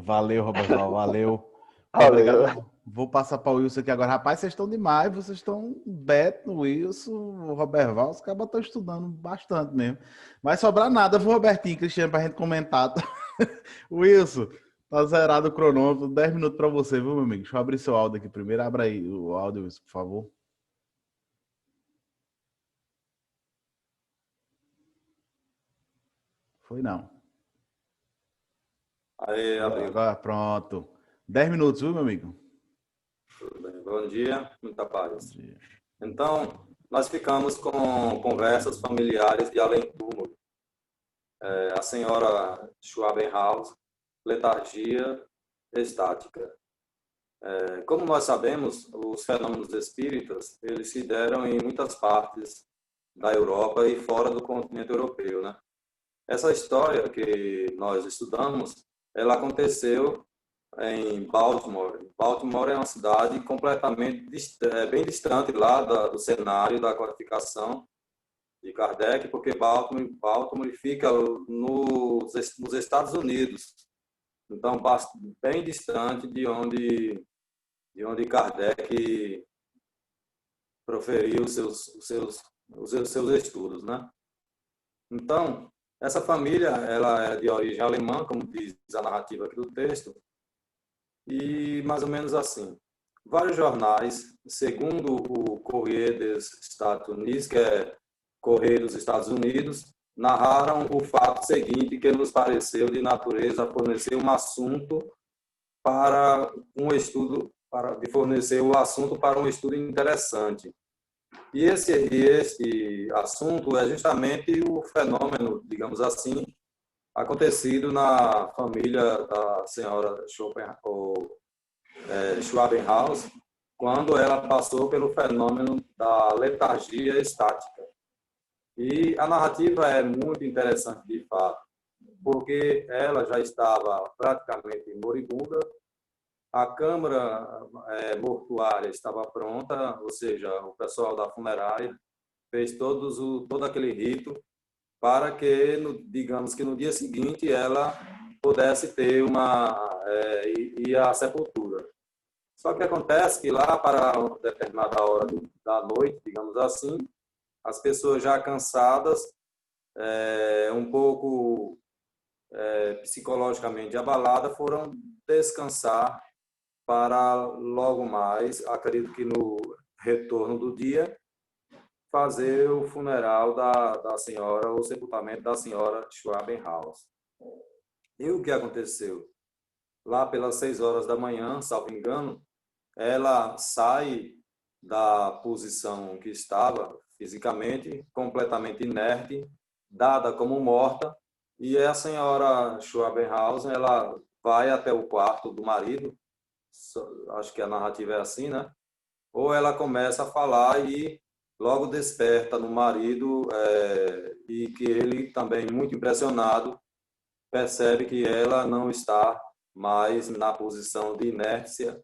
Valeu, Roberval, valeu. Valeu. Obrigado. Vou passar para o Wilson aqui agora. Rapaz, vocês estão demais, vocês estão Beto, Wilson, o Roberval, os cabas estão estudando bastante mesmo. Vai sobrar nada, viu, Robertinho, Cristiano, para a gente comentar. Wilson, tá zerado o cronômetro, 10 minutos para você, viu, meu amigo? Deixa eu abrir seu áudio aqui primeiro. Abra aí o áudio, Wilson, por favor. Foi não. Aí, abriu. Agora, pronto. 10 minutos, viu, meu amigo? Tudo bem. Bom dia, muita paz. Bom dia. Então, nós ficamos com conversas familiares de além-túmulo. A senhora Schwabenhaus, letargia estática. Como nós sabemos, os fenômenos espíritas, eles se deram em muitas partes da Europa e fora do continente europeu, né? Essa história que nós estudamos, ela aconteceu em Baltimore. Baltimore é uma cidade completamente bem distante lá do cenário da codificação de Kardec, porque Baltimore fica nos Estados Unidos. Então, bem distante de onde Kardec proferiu os seus estudos, né? Então, essa família, ela é de origem alemã, como diz a narrativa aqui do texto, e mais ou menos assim. Vários jornais, segundo o Corriere des Estados Unidos, que é Correio dos Estados Unidos, narraram o fato seguinte, que nos pareceu de natureza fornecer um assunto para um estudo, de fornecer o assunto para um estudo interessante. E esse assunto é justamente o fenômeno, digamos assim, acontecido na família da senhora Schwabenhaus, quando ela passou pelo fenômeno da letargia estática. E a narrativa é muito interessante, de fato, porque ela já estava praticamente moribunda, a câmara mortuária estava pronta, ou seja, o pessoal da funerária fez todo aquele rito para que, digamos que no dia seguinte, ela pudesse ter ir à sepultura. Só que acontece que lá para uma determinada hora da noite, digamos assim, as pessoas já cansadas, um pouco psicologicamente abaladas, foram descansar para logo mais, acredito que no retorno do dia, fazer o funeral da senhora, o sepultamento da senhora Schwabenhaus. E o que aconteceu? Lá pelas 6 horas da manhã, salvo engano, ela sai da posição que estava fisicamente, completamente inerte, dada como morta, e a senhora Schwabenhaus, ela vai até o quarto do marido, acho que a narrativa é assim, né? Ou ela começa a falar e logo desperta no marido, e que ele também, muito impressionado, percebe que ela não está mais na posição de inércia,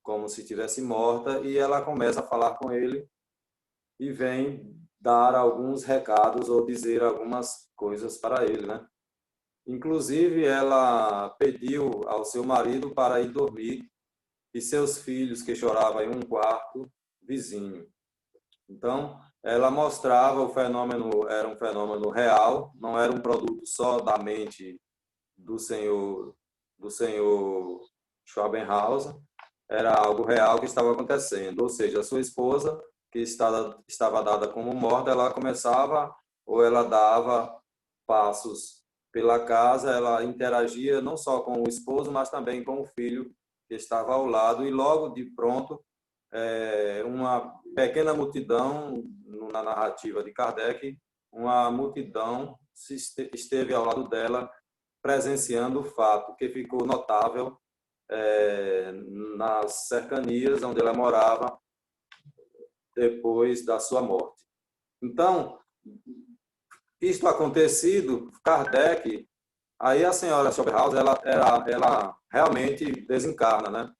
como se estivesse morta, e ela começa a falar com ele e vem dar alguns recados ou dizer algumas coisas para ele, né? Inclusive, ela pediu ao seu marido para ir dormir e seus filhos, que choravam em um quarto vizinho. Então, ela mostrava o fenômeno, era um fenômeno real, não era um produto só da mente do senhor Schwabenhauser, era algo real que estava acontecendo. Ou seja, a sua esposa, que estava dada como morta, ela começava ou ela dava passos pela casa, ela interagia não só com o esposo, mas também com o filho que estava ao lado, e logo de pronto, uma pequena multidão, na narrativa de Kardec, uma multidão esteve ao lado dela, presenciando o fato, que ficou notável nas cercanias onde ela morava depois da sua morte. Então, isto acontecido, Kardec, aí a senhora Schopenhauer, ela realmente desencarna, né?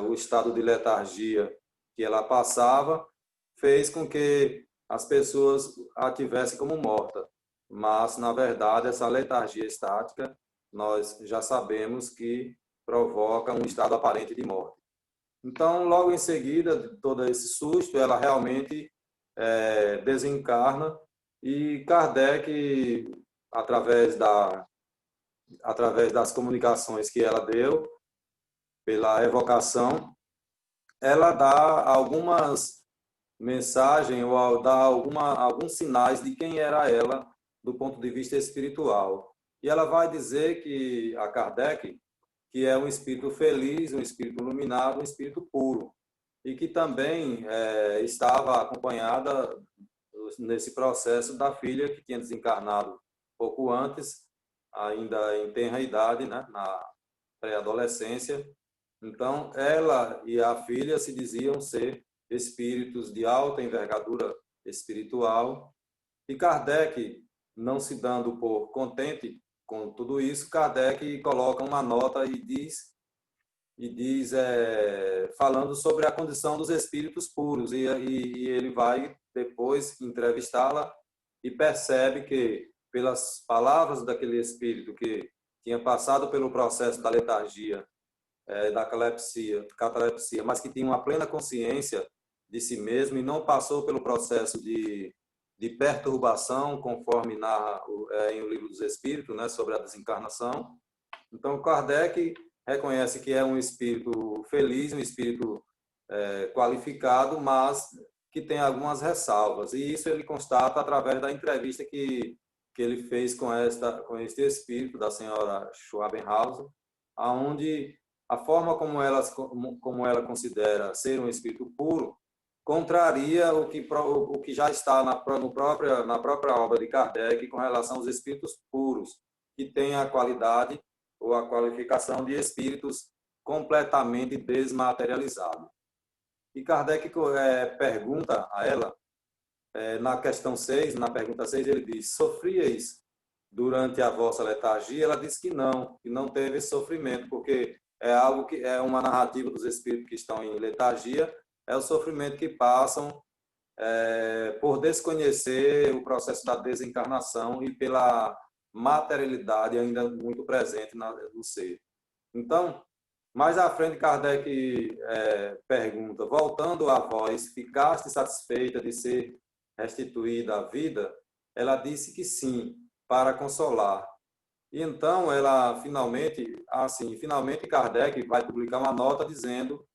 O estado de letargia que ela passava fez com que as pessoas a tivessem como morta. Mas, na verdade, essa letargia estática, nós já sabemos que provoca um estado aparente de morte. Então, logo em seguida de todo esse susto, ela realmente desencarna, e Kardec, através das comunicações que ela deu, pela evocação, ela dá algumas mensagens ou dá alguns sinais de quem era ela do ponto de vista espiritual. E ela vai dizer que a Kardec, que é um espírito feliz, um espírito iluminado, um espírito puro, e que também estava acompanhada nesse processo da filha, que tinha desencarnado pouco antes, ainda em tenra idade, né, na pré-adolescência. Então, ela e a filha se diziam ser espíritos de alta envergadura espiritual. E Kardec, não se dando por contente com tudo isso, Kardec coloca uma nota e diz falando sobre a condição dos espíritos puros, e ele vai depois entrevistá-la e percebe que, pelas palavras daquele espírito que tinha passado pelo processo da letargia, da catalepsia, mas que tinha uma plena consciência de si mesmo e não passou pelo processo de perturbação, conforme narra em O Livro dos Espíritos, né, sobre a desencarnação. Então, Kardec reconhece que é um espírito feliz, um espírito qualificado, mas que tem algumas ressalvas. E isso ele constata através da entrevista que ele fez com este espírito da senhora Schwabenhauser, aonde a forma como ela considera ser um espírito puro contraria o que já está na própria obra de Kardec com relação aos espíritos puros, que tem a qualidade ou a qualificação de espíritos completamente desmaterializados. E Kardec pergunta a ela, na questão 6, na pergunta 6, ele diz: sofríeis durante a vossa letargia? Ela diz que não teve sofrimento, porque é algo que é uma narrativa dos espíritos que estão em letargia, é o sofrimento que passam por desconhecer o processo da desencarnação e pela materialidade ainda muito presente no ser. Então, mais à frente, Kardec pergunta: voltando a vós, ficaste satisfeita de ser restituída à vida? Ela disse que sim, para consolar. E então, ela finalmente Kardec vai publicar uma nota dizendo: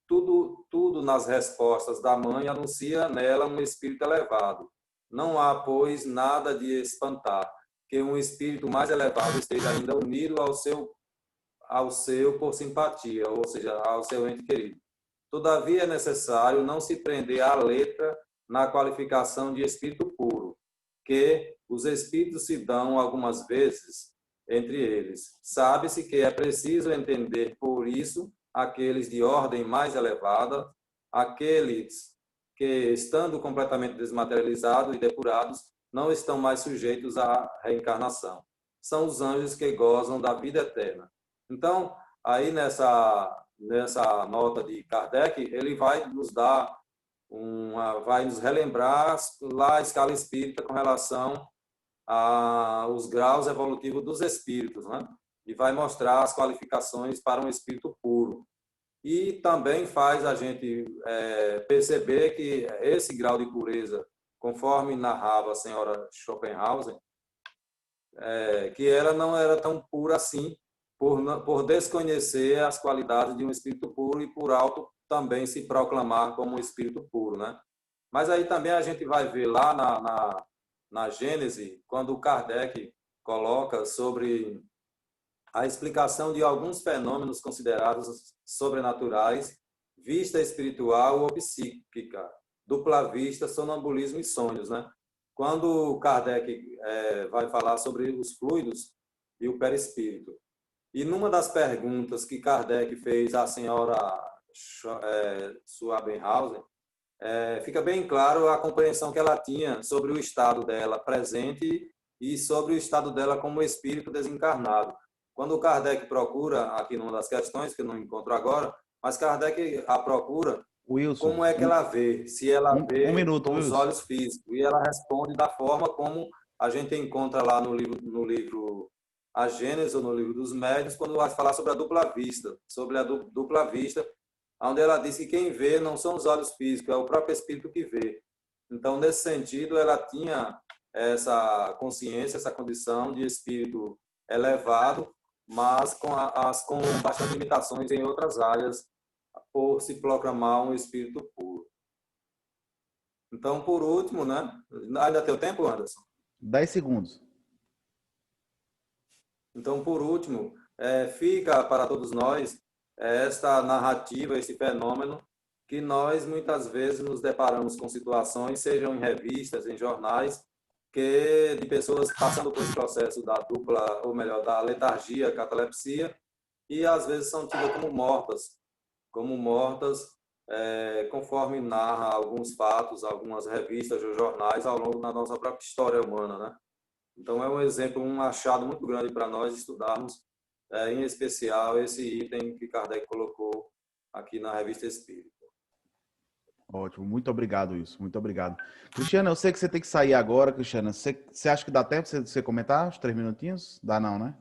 tudo nas respostas da mãe anuncia nela um espírito elevado. Não há, pois, nada de espantar que um espírito mais elevado esteja ainda unido ao seu por simpatia, ou seja, ao seu ente querido. Todavia, é necessário não se prender à letra na qualificação de espírito puro, que os espíritos se dão algumas vezes entre eles. Sabe-se que é preciso entender por isso aqueles de ordem mais elevada, aqueles que, estando completamente desmaterializados e depurados, não estão mais sujeitos à reencarnação. São os anjos que gozam da vida eterna. Então, aí nessa nota de Kardec, ele vai nos dar vai nos relembrar lá a escala espírita com relação os graus evolutivos dos espíritos, né? E vai mostrar as qualificações para um espírito puro. E também faz a gente perceber que esse grau de pureza, conforme narrava a senhora Schopenhauer, que ela não era tão pura assim, por desconhecer as qualidades de um espírito puro e por alto também se proclamar como um espírito puro, né? Mas aí também a gente vai ver lá na Gênese, quando Kardec coloca sobre a explicação de alguns fenômenos considerados sobrenaturais, vista espiritual ou psíquica, dupla vista, sonambulismo e sonhos, né? Quando Kardec vai falar sobre os fluidos e o perispírito. E numa das perguntas que Kardec fez à senhora Schwabenhausen, fica bem claro a compreensão que ela tinha sobre o estado dela presente e sobre o estado dela como espírito desencarnado. Quando Kardec procura, aqui numa das questões, que eu não encontro agora, mas Kardec a procura, Wilson, como é que ela vê? Se ela vê minuto, com os Wilson. olhos físicos. E ela responde da forma como a gente encontra lá no livro A Gênese, ou no livro dos Médiuns, quando vai falar sobre a dupla vista. Sobre a dupla vista, onde ela diz que quem vê não são os olhos físicos, é o próprio espírito que vê. Então, nesse sentido, ela tinha essa consciência, essa condição de espírito elevado, mas com bastante limitações em outras áreas, por se proclamar um espírito puro. Então, por último, né? Ainda tem o tempo, Anderson? 10 segundos. Então, por último, fica para todos nós esta narrativa, esse fenômeno, que nós muitas vezes nos deparamos com situações, sejam em revistas, em jornais, de pessoas passando por esse processo da dupla, ou melhor, da letargia, catalepsia, e às vezes são tidas como mortas, conforme narra alguns fatos, algumas revistas ou jornais ao longo da nossa própria história humana, né? Então é um exemplo, um achado muito grande para nós estudarmos, em especial esse item que Kardec colocou aqui na Revista Espírita. Ótimo, muito obrigado, Wilson, muito obrigado. Cristiana, eu sei que você tem que sair agora, Cristiana. Você acha que dá tempo de você comentar os 3 minutinhos? Dá não, né?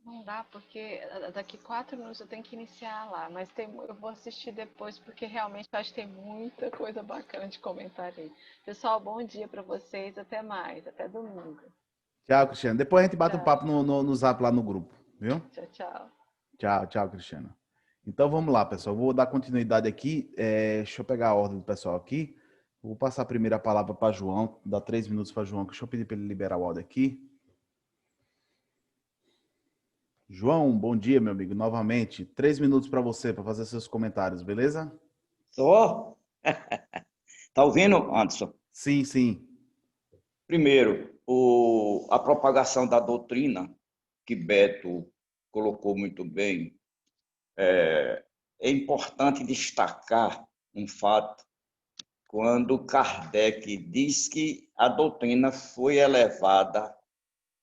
Não dá, porque daqui 4 minutos eu tenho que iniciar lá, mas eu vou assistir depois, porque realmente acho que tem muita coisa bacana de comentar aí. Pessoal, bom dia para vocês, até mais, até domingo. Tchau, Cristiana. Depois a gente bate um Tchau. papo no Zap lá no grupo, viu? Tchau, tchau. Tchau, tchau, Cristiana. Então vamos lá, pessoal. Vou dar continuidade aqui. Deixa eu pegar a ordem do pessoal aqui. Vou passar a primeira palavra para João, dar 3 minutos para João, que deixa eu pedir para ele liberar o áudio aqui. João, bom dia, meu amigo. Novamente, 3 minutos para você, para fazer seus comentários, beleza? Só? Tá ouvindo, Anderson? Sim, sim. Primeiro, a propagação da doutrina, que Beto colocou muito bem, é importante destacar um fato, quando Kardec diz que a doutrina foi elevada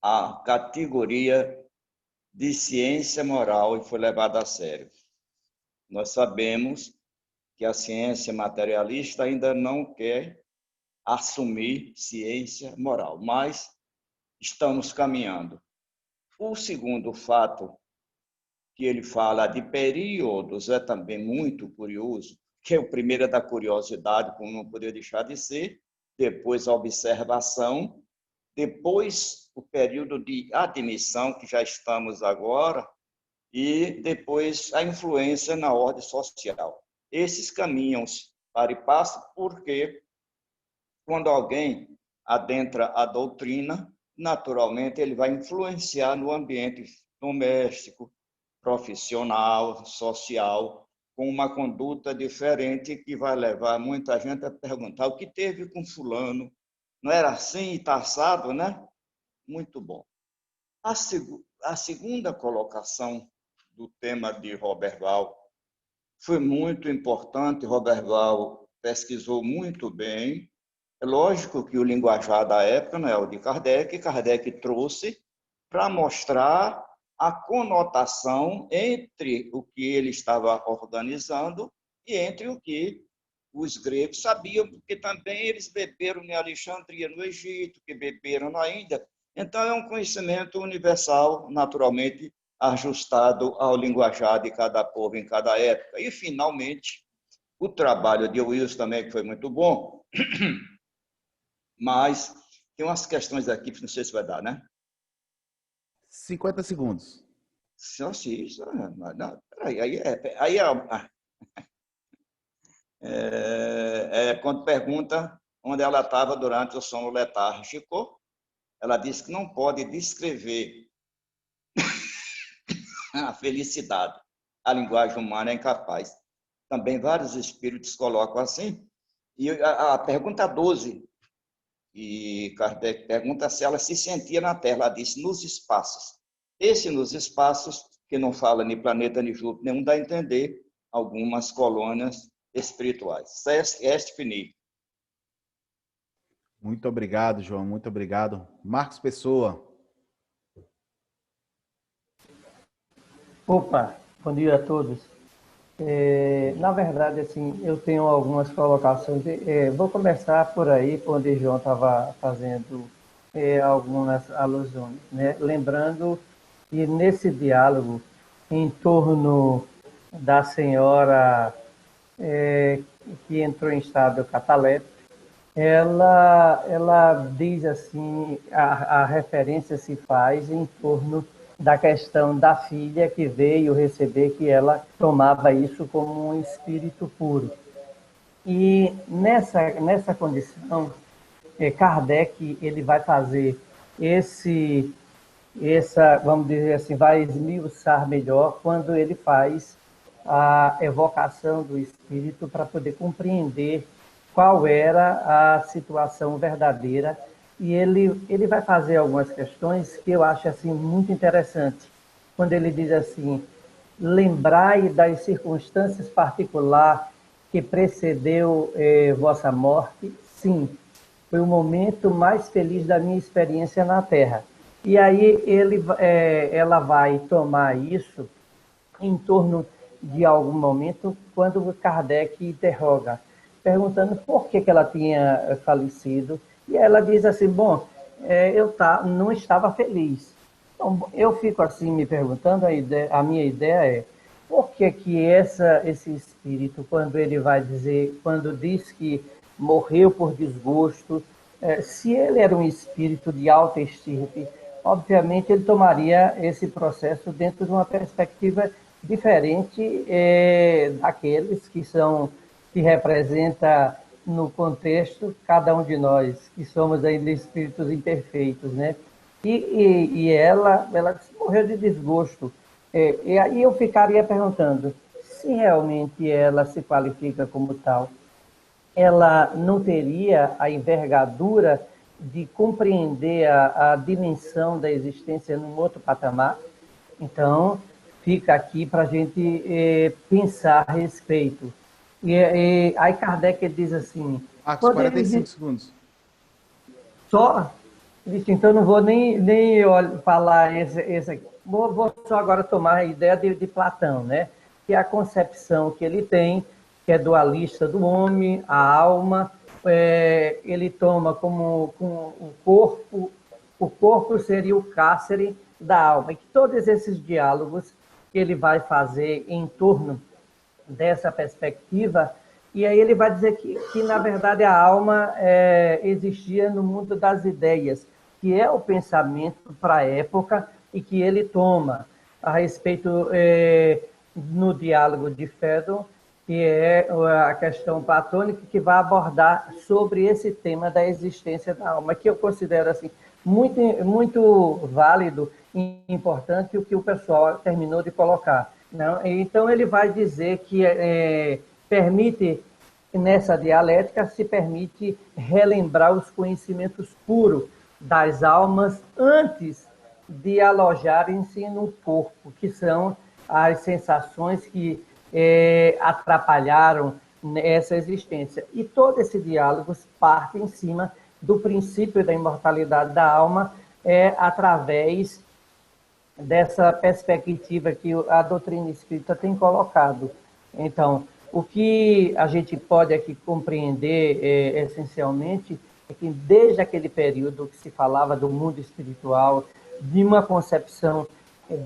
à categoria de ciência moral e foi levada a sério. Nós sabemos que a ciência materialista ainda não quer assumir ciência moral, mas estamos caminhando. O segundo fato que ele fala de períodos é também muito curioso, que é o primeiro da curiosidade, como não poderia deixar de ser, depois a observação, depois o período de admissão, que já estamos agora, e depois a influência na ordem social. Esses caminham para e passo porque quando alguém adentra a doutrina, naturalmente ele vai influenciar no ambiente doméstico, profissional, social, com uma conduta diferente que vai levar muita gente a perguntar o que teve com fulano, não era assim e está assado, né? Muito bom. A segunda colocação do tema de Roberval foi muito importante. Roberval pesquisou muito bem. É lógico que o linguajar da época não é o de Kardec. Kardec trouxe para mostrar a conotação entre o que ele estava organizando e entre o que os gregos sabiam, porque também eles beberam em Alexandria, no Egito, que beberam na Índia, Então, é um conhecimento universal, naturalmente, ajustado ao linguajar de cada povo em cada época. E, finalmente, o trabalho de Wilson também, que foi muito bom, mas tem umas questões aqui, não sei se vai dar, né? 50 segundos. Só se isso. Não, peraí, quando pergunta onde ela estava durante o sono letárgico, ela disse que não pode descrever a felicidade. A linguagem humana é incapaz. Também vários espíritos colocam assim. E a pergunta 12, e Kardec pergunta se ela se sentia na Terra. Ela disse nos espaços. Esse nos espaços, que não fala nem planeta nem Júpiter, nenhum dá a entender algumas colônias espirituais. Este finito. Muito obrigado, João. Muito obrigado. Marcos Pessoa. Opa, bom dia a todos. Na verdade, assim, eu tenho algumas colocações. Vou começar por aí, por onde o João estava fazendo algumas alusões, né? Lembrando que nesse diálogo em torno da senhora que entrou em estado cataléptico, ela diz assim, a referência se faz em torno da questão da filha que veio receber, que ela tomava isso como um espírito puro. E nessa condição, Kardec ele vai fazer vamos dizer assim, vai esmiuçar melhor quando ele faz a evocação do espírito para poder compreender qual era a situação verdadeira. E ele vai fazer algumas questões que eu acho assim muito interessante. Quando ele diz assim: lembrai das circunstâncias particulares que precedeu vossa morte. Sim, foi o momento mais feliz da minha experiência na Terra. E aí ela vai tomar isso em torno de algum momento, quando Kardec interroga, perguntando por que ela tinha falecido. E ela diz assim, bom, eu não estava feliz. Então, eu fico assim me perguntando, a minha ideia é, por que que esse espírito, quando diz que morreu por desgosto, se ele era um espírito de alta estirpe, obviamente ele tomaria esse processo dentro de uma perspectiva diferente daqueles que representa no contexto cada um de nós, que somos ainda espíritos imperfeitos, né? E ela morreu de desgosto. E aí eu ficaria perguntando, se realmente ela se qualifica como tal, ela não teria a envergadura de compreender a dimensão da existência num outro patamar? Então, fica aqui para a gente pensar a respeito. E aí Kardec diz assim... Marcos, 45 segundos. Só? Então, não vou nem falar esse aqui. Vou só agora tomar a ideia de Platão, né? Que é a concepção que ele tem, que é dualista do homem, a alma. Ele toma como o corpo seria o cárcere da alma. E que todos esses diálogos que ele vai fazer em torno dessa perspectiva, e aí ele vai dizer que na verdade, a alma existia no mundo das ideias, que é o pensamento para a época e que ele toma a respeito no diálogo de Fedon, que é a questão platônica, que vai abordar sobre esse tema da existência da alma, que eu considero assim, muito, muito válido e importante o que o pessoal terminou de colocar. Não? Então, ele vai dizer que permite, nessa dialética, se permite relembrar os conhecimentos puros das almas antes de alojarem-se no corpo, que são as sensações que atrapalharam essa existência. E todo esse diálogo parte em cima do princípio da imortalidade da alma através dessa perspectiva que a doutrina espírita tem colocado. Então, o que a gente pode aqui compreender essencialmente é que desde aquele período que se falava do mundo espiritual, de uma concepção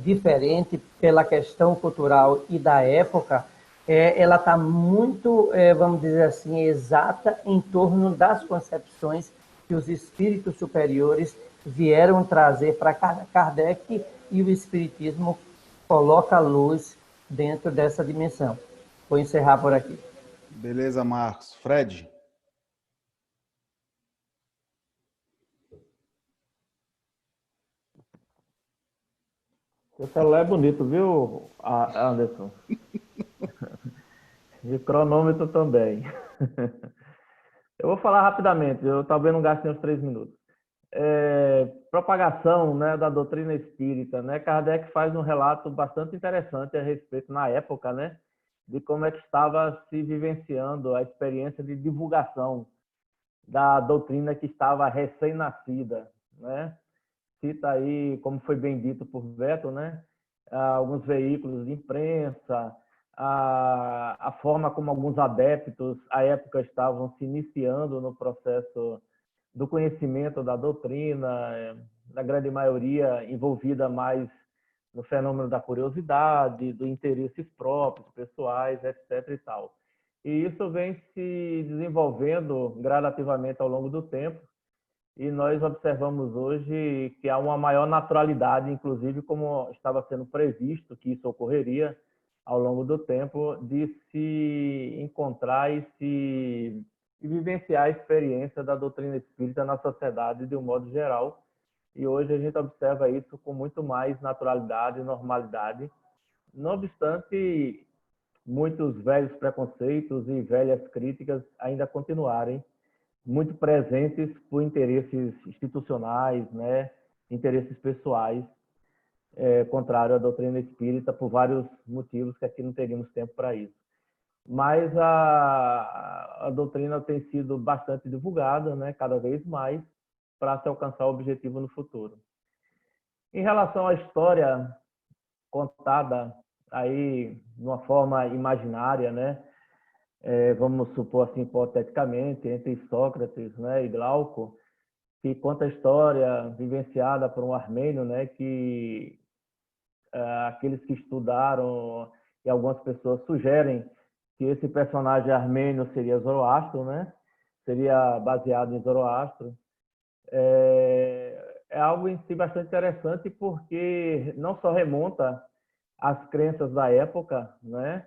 diferente pela questão cultural e da época, ela está muito, vamos dizer assim, exata em torno das concepções que os espíritos superiores vieram trazer para Kardec, e o espiritismo coloca a luz dentro dessa dimensão. Vou encerrar por aqui. Beleza, Marcos. Fred? Seu celular é bonito, viu, Anderson? E cronômetro também. Eu vou falar rapidamente, eu talvez não gaste uns 3 minutos. Propagação, né, da doutrina espírita, né? Kardec faz um relato bastante interessante a respeito, na época, né, de como é que estava se vivenciando a experiência de divulgação da doutrina que estava recém-nascida, né? Cita aí, como foi bem dito por Beto, né, alguns veículos de imprensa, a forma como alguns adeptos à época estavam se iniciando no processo do conhecimento da doutrina, na grande maioria envolvida mais no fenômeno da curiosidade, dos interesses próprios, pessoais, etc. e tal. E isso vem se desenvolvendo gradativamente ao longo do tempo, e nós observamos hoje que há uma maior naturalidade, inclusive como estava sendo previsto que isso ocorreria ao longo do tempo, de se encontrar e vivenciar a experiência da doutrina espírita na sociedade de um modo geral. E hoje a gente observa isso com muito mais naturalidade e normalidade, não obstante muitos velhos preconceitos e velhas críticas ainda continuarem muito presentes por interesses institucionais, né, interesses pessoais, contrário à doutrina espírita, por vários motivos que aqui não teríamos tempo para isso. Mas a doutrina tem sido bastante divulgada, né, cada vez mais, para se alcançar o objetivo no futuro. Em relação à história contada aí de uma forma imaginária, né, vamos supor assim, hipoteticamente, entre Sócrates, né, e Glauco, que conta a história vivenciada por um armênio, né, que aqueles que estudaram e algumas pessoas sugerem que esse personagem armênio seria Zoroastro, né, seria baseado em Zoroastro. É algo em si bastante interessante, porque não só remonta às crenças da época, né,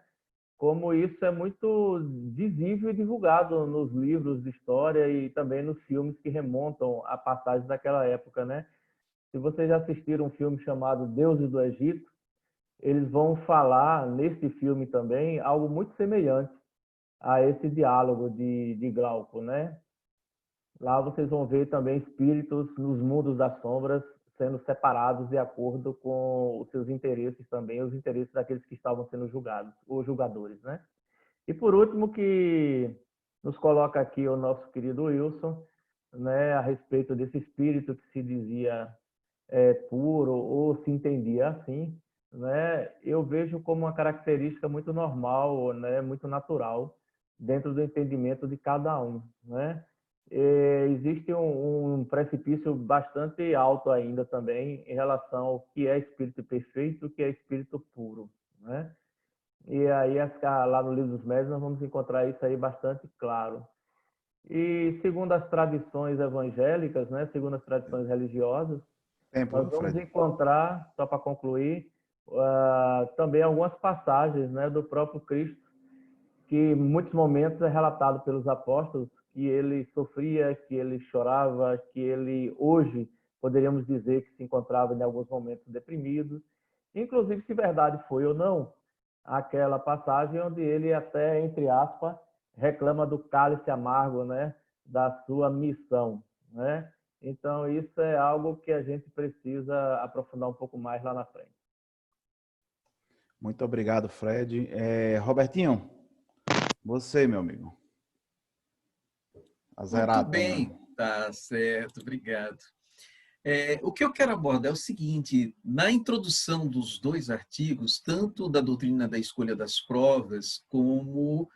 como isso é muito visível e divulgado nos livros de história e também nos filmes que remontam a passagens daquela época, né? Se vocês já assistiram um filme chamado Deuses do Egito, eles vão falar nesse filme também algo muito semelhante a esse diálogo de Glauco, né? Lá vocês vão ver também espíritos nos mundos das sombras sendo separados de acordo com os seus interesses também, os interesses daqueles que estavam sendo julgados, os julgadores, né? E por último, que nos coloca aqui o nosso querido Wilson, né, a respeito desse espírito que se dizia puro ou se entendia assim, né? Eu vejo como uma característica muito normal, né, muito natural dentro do entendimento de cada um, né? Existe um precipício bastante alto ainda também em relação ao que é espírito perfeito e o que é espírito puro, né? E aí, lá no Livro dos Médiuns, nós vamos encontrar isso aí bastante claro. E segundo as tradições evangélicas, né, segundo as tradições religiosas, nós vamos encontrar, só para concluir, também algumas passagens, né, do próprio Cristo, que em muitos momentos é relatado pelos apóstolos, que ele sofria, que ele chorava, que ele hoje poderíamos dizer que se encontrava em alguns momentos deprimido. Inclusive, se verdade foi ou não, aquela passagem onde ele até, entre aspas, reclama do cálice amargo, né, da sua missão, né? Então, isso é algo que a gente precisa aprofundar um pouco mais lá na frente. Muito obrigado, Fred. Robertinho, você, meu amigo. Muito bem, tá certo, obrigado. O que eu quero abordar é o seguinte: na introdução dos dois artigos, tanto da doutrina da escolha das provas, como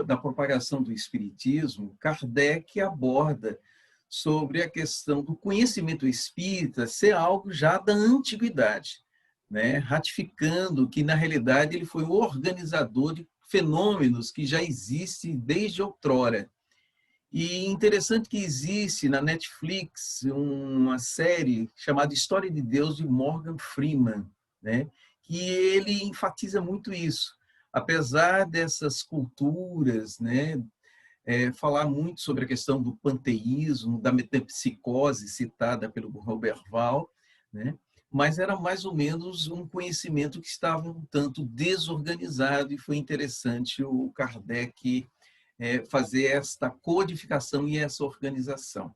da propagação do espiritismo, Kardec aborda sobre a questão do conhecimento espírita ser algo já da antiguidade, né? Ratificando que, na realidade, ele foi o organizador de fenômenos que já existem desde outrora. E interessante que existe na Netflix uma série chamada História de Deus, de Morgan Freeman, né? Que ele enfatiza muito isso. Apesar dessas culturas, né, falar muito sobre a questão do panteísmo, da metempsicose citada pelo Roberval, né? Mas era mais ou menos um conhecimento que estava um tanto desorganizado, e foi interessante o Kardec fazer esta codificação e essa organização.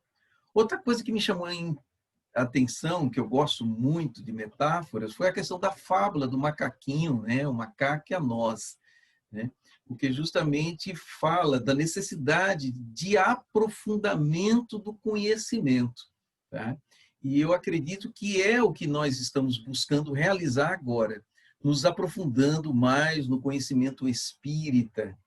Outra coisa que me chamou a atenção, que eu gosto muito de metáforas, foi a questão da fábula do macaquinho, né? O macaco e a noz, né? Porque justamente fala da necessidade de aprofundamento do conhecimento, tá? E eu acredito que é o que nós estamos buscando realizar agora, nos aprofundando mais no conhecimento espírita.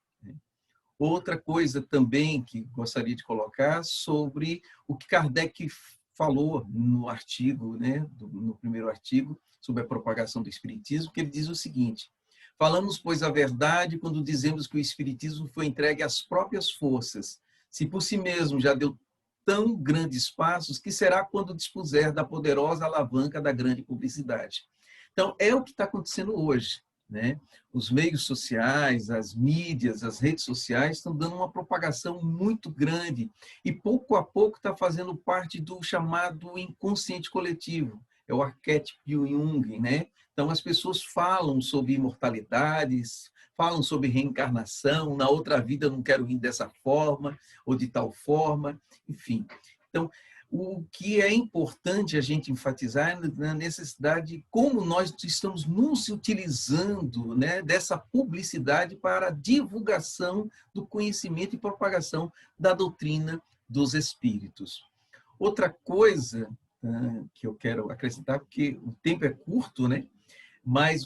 Outra coisa também que gostaria de colocar sobre o que Kardec falou no artigo, né, no primeiro artigo, sobre a propagação do espiritismo, que ele diz o seguinte: falamos, pois, a verdade quando dizemos que o espiritismo foi entregue às próprias forças. Se por si mesmo já deu tão grandes passos, que será quando dispuser da poderosa alavanca da grande publicidade? Então, é o que está acontecendo hoje, né? Os meios sociais, as mídias, as redes sociais estão dando uma propagação muito grande e, pouco a pouco, está fazendo parte do chamado inconsciente coletivo. É o arquétipo Jung, né? Então, as pessoas falam sobre imortalidades, falam sobre reencarnação, na outra vida eu não quero vir dessa forma ou de tal forma, enfim. Então, o que é importante a gente enfatizar é na necessidade de como nós estamos nos utilizando, né, dessa publicidade para a divulgação do conhecimento e propagação da doutrina dos espíritos. Outra coisa que eu quero acrescentar, porque o tempo é curto, né? Mas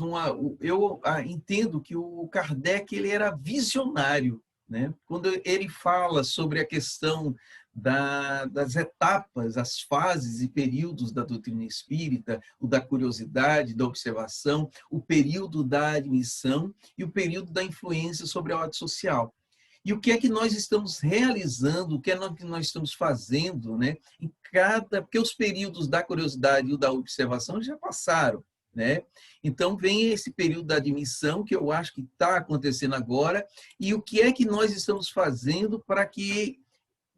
eu entendo que o Kardec ele era visionário, né? Quando ele fala sobre a questão das etapas, as fases e períodos da doutrina espírita, o da curiosidade, da observação, o período da admissão e o período da influência sobre a ordem social. E o que é que nós estamos realizando, o que é que nós estamos fazendo, né? Porque os períodos da curiosidade e o da observação já passaram, né? Então, vem esse período da admissão, que eu acho que está acontecendo agora, e o que é que nós estamos fazendo para que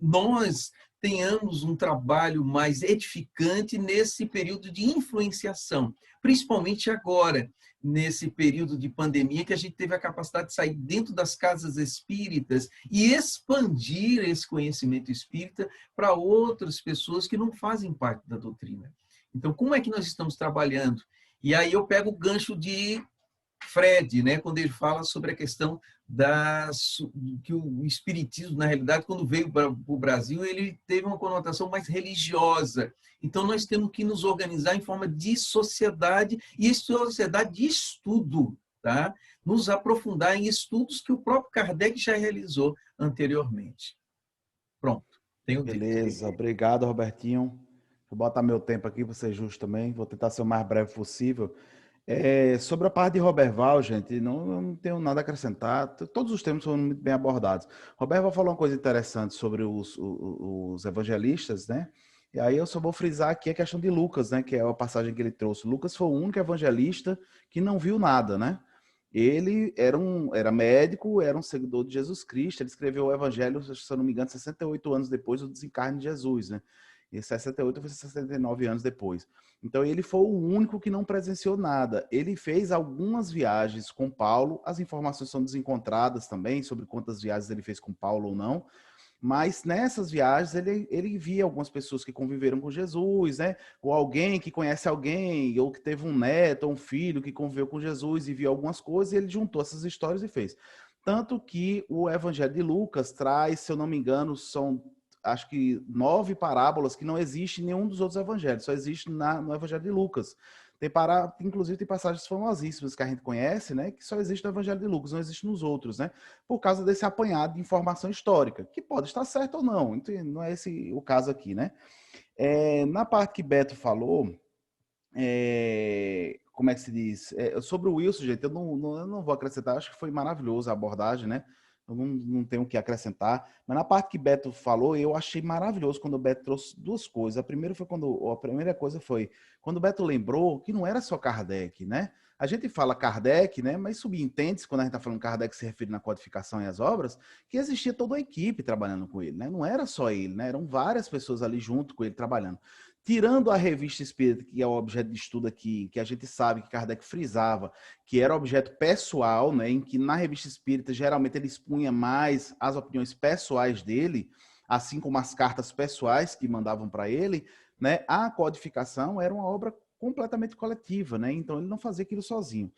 nós tenhamos um trabalho mais edificante nesse período de influenciação, principalmente agora, nesse período de pandemia, que a gente teve a capacidade de sair dentro das casas espíritas e expandir esse conhecimento espírita para outras pessoas que não fazem parte da doutrina. Então, como é que nós estamos trabalhando? E aí eu pego o gancho de Fred, né, quando ele fala sobre a questão que o espiritismo, na realidade, quando veio para o Brasil, ele teve uma conotação mais religiosa. Então, nós temos que nos organizar em forma de sociedade, e sociedade de estudo, tá? Nos aprofundar em estudos que o próprio Kardec já realizou anteriormente. Pronto. Tenho Beleza, obrigado, Robertinho. Vou botar meu tempo aqui para ser justo também, vou tentar ser o mais breve possível. Sobre a parte de Roberval, gente, eu não tenho nada a acrescentar. Todos os temas foram muito bem abordados. Roberval falou uma coisa interessante sobre os evangelistas, né? E aí eu só vou frisar aqui a questão de Lucas, né? Que é a passagem que ele trouxe. Lucas foi o único evangelista que não viu nada, né? Ele era médico, era um seguidor de Jesus Cristo. Ele escreveu o evangelho, se eu não me engano, 68 anos depois do desencarne de Jesus, né? E 68 foi 69 anos depois. Então, ele foi o único que não presenciou nada. Ele fez algumas viagens com Paulo. As informações são desencontradas também sobre quantas viagens ele fez com Paulo ou não. Mas nessas viagens, ele via algumas pessoas que conviveram com Jesus, né? Ou alguém que conhece alguém, ou que teve um neto ou um filho que conviveu com Jesus e viu algumas coisas, e ele juntou essas histórias e fez. Tanto que o Evangelho de Lucas traz, se eu não me engano, são acho que 9 parábolas que não existem em nenhum dos outros evangelhos, só existe no Evangelho de Lucas. Inclusive, tem passagens famosíssimas que a gente conhece, né? Que só existe no Evangelho de Lucas, não existe nos outros, né? Por causa desse apanhado de informação histórica, que pode estar certo ou não. Então, não é esse o caso aqui, né? Na parte que Beto falou, como é que se diz? Sobre o Wilson, gente, eu não vou acrescentar, acho que foi maravilhosa a abordagem, né? Eu não tenho o que acrescentar. Mas na parte que Beto falou, eu achei maravilhoso quando o Beto trouxe duas coisas. A primeira coisa foi quando o Beto lembrou que não era só Kardec, né? A gente fala Kardec, né? Mas subentende-se, quando a gente está falando Kardec se refere na codificação e as obras, que existia toda a equipe trabalhando com ele, né? Não era só ele, né? Eram várias pessoas ali junto com ele trabalhando. Tirando a revista Espírita, que é o objeto de estudo aqui, que a gente sabe que Kardec frisava, que era objeto pessoal, né, em que na revista Espírita geralmente ele expunha mais as opiniões pessoais dele, assim como as cartas pessoais que mandavam para ele, né, a codificação era uma obra completamente coletiva, né, então ele não fazia aquilo sozinho.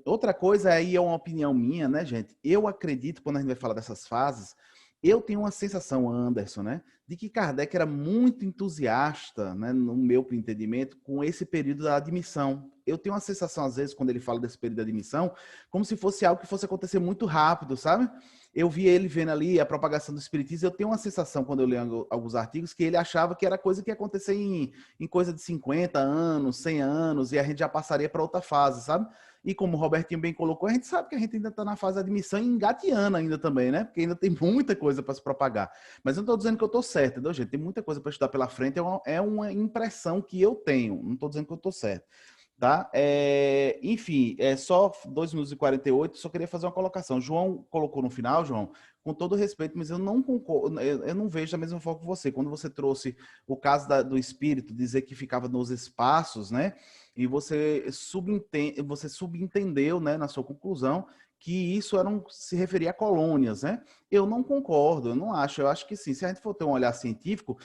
Outra coisa aí é uma opinião minha, né, gente, eu acredito, quando a gente vai falar dessas fases, eu tenho uma sensação, Anderson, né, de que Kardec era muito entusiasta, né, no meu entendimento, com esse período da admissão. Eu tenho uma sensação, às vezes, quando ele fala desse período da admissão, como se fosse algo que fosse acontecer muito rápido, sabe? Eu vi ele vendo ali a propagação do espiritismo, eu tenho uma sensação, quando eu leio alguns artigos, que ele achava que era coisa que ia acontecer em coisa de 50 anos, 100 anos, e a gente já passaria para outra fase, sabe? E como o Robertinho bem colocou, a gente sabe que a gente ainda está na fase de admissão e engatiana ainda também, né? Porque ainda tem muita coisa para se propagar. Mas eu não estou dizendo que eu estou certo, entendeu, gente? Tem muita coisa para estudar pela frente, é uma impressão que eu tenho. Não estou dizendo que eu estou certo. Tá? Enfim, só 2 minutos e 48, só queria fazer uma colocação. João colocou no final, João, com todo respeito, mas eu não concordo, eu não vejo da mesma forma que você. Quando você trouxe o caso do espírito, dizer que ficava nos espaços, né? E você subentendeu, né, na sua conclusão, que isso se referia a colônias, né? Eu não concordo, eu não acho. Eu acho que sim, se a gente for ter um olhar científico,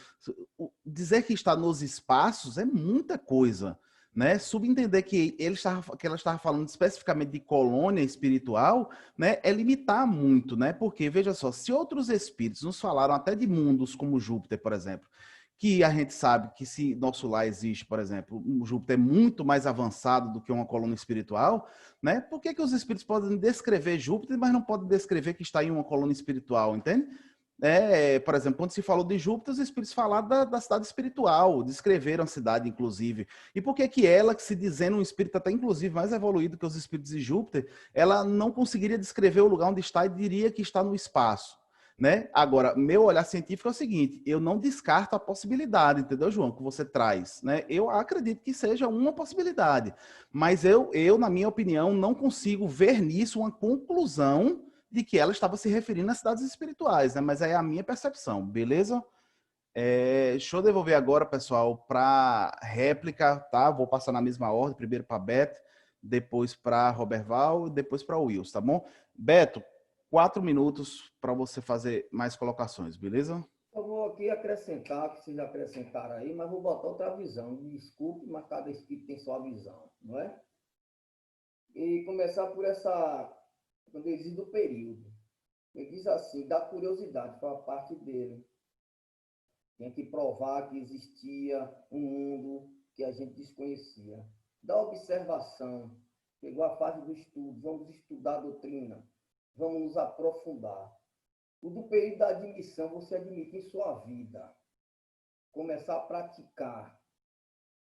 dizer que está nos espaços é muita coisa, né? Subentender que ela estava falando especificamente de colônia espiritual, né? É limitar muito, né? Porque, veja só, se outros espíritos nos falaram até de mundos como Júpiter, por exemplo, que a gente sabe que se nosso lar existe, por exemplo, o Júpiter é muito mais avançado do que uma colônia espiritual, né? Por que os espíritos podem descrever Júpiter, mas não podem descrever que está em uma colônia espiritual, entende? Por exemplo, quando se falou de Júpiter, os espíritos falaram da cidade espiritual, descreveram a cidade, inclusive. E por que ela, que se dizendo um espírito até inclusive mais evoluído que os espíritos de Júpiter, ela não conseguiria descrever o lugar onde está e diria que está no espaço? Né? Agora, meu olhar científico é o seguinte, eu não descarto a possibilidade, entendeu, João, que você traz, né? Eu acredito que seja uma possibilidade, mas eu, na minha opinião, não consigo ver nisso uma conclusão de que ela estava se referindo às cidades espirituais, né? Mas é a minha percepção, beleza? Deixa eu devolver agora, pessoal, para réplica, tá? Vou passar na mesma ordem, primeiro para Beto, depois para Roberval, depois para Wilson, tá bom? Beto, 4 minutos para você fazer mais colocações, beleza? Eu vou aqui acrescentar, que vocês acrescentaram aí, mas vou botar outra visão. Desculpe, mas cada espírito tem sua visão, não é? E começar por quando ele diz do período. Ele diz assim, da curiosidade, foi a parte dele. Tinha que provar que existia um mundo que a gente desconhecia. Da observação, pegou a fase do estudo, vamos estudar a doutrina, vamos nos aprofundar. O do período da admissão, você admite em sua vida, começar a praticar.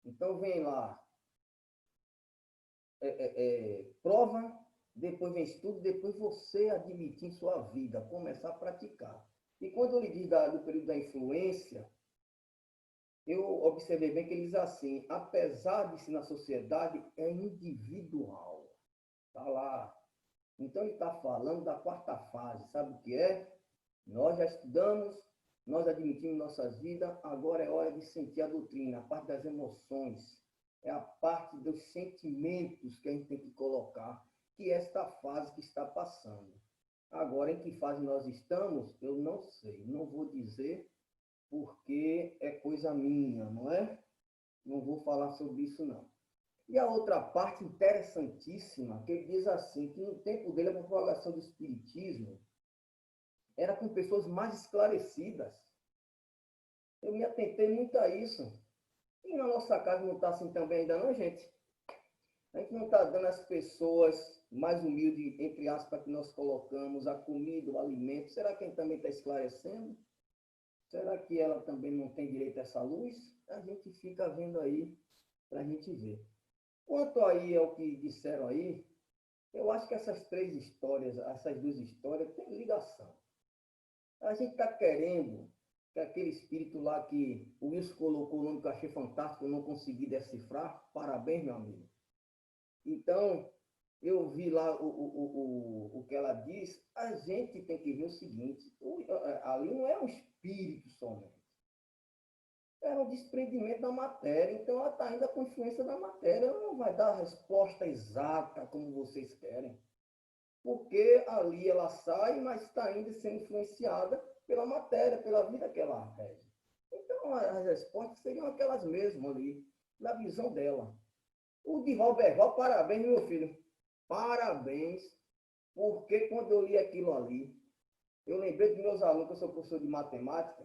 Então, vem lá, prova, depois vem estudo, depois você admitir em sua vida, começar a praticar. E quando ele diz do período da influência, eu observei bem que ele diz assim, apesar de ser na sociedade, é individual. Está lá. Então, ele está falando da quarta fase. Sabe o que é? Nós já estudamos, nós admitimos nossas vidas, agora é hora de sentir a doutrina, a parte das emoções. É a parte dos sentimentos que a gente tem que colocar, que é esta fase que está passando. Agora, em que fase nós estamos, eu não sei. Não vou dizer, porque é coisa minha, não é? Não vou falar sobre isso, não. E a outra parte interessantíssima, que ele diz assim, que no tempo dele, a propagação do espiritismo era com pessoas mais esclarecidas. Eu me atentei muito a isso. E na nossa casa não está assim também ainda não, gente? A gente não está dando às pessoas mais humildes, entre aspas, que nós colocamos, a comida, o alimento. Será que a gente também está esclarecendo? Será que ela também não tem direito a essa luz? A gente fica vendo aí para a gente ver. Quanto aí ao que disseram aí, eu acho que essas três histórias, essas duas histórias, têm ligação. A gente está querendo que aquele espírito lá que o Wilson colocou o nome que eu achei fantástico, eu não consegui decifrar. Parabéns, meu amigo. Então, eu vi lá o que ela diz. A gente tem que ver o seguinte: ali não é um espírito somente. Era um desprendimento da matéria. Então, ela está ainda com influência da matéria. Ela não vai dar a resposta exata como vocês querem. Porque ali ela sai, mas está ainda sendo influenciada pela matéria, pela vida que ela rege. Então, as respostas seriam aquelas mesmas ali, na visão dela. O de Roberval, parabéns, meu filho. Parabéns, porque quando eu li aquilo ali, eu lembrei dos meus alunos, que eu sou professor de matemática,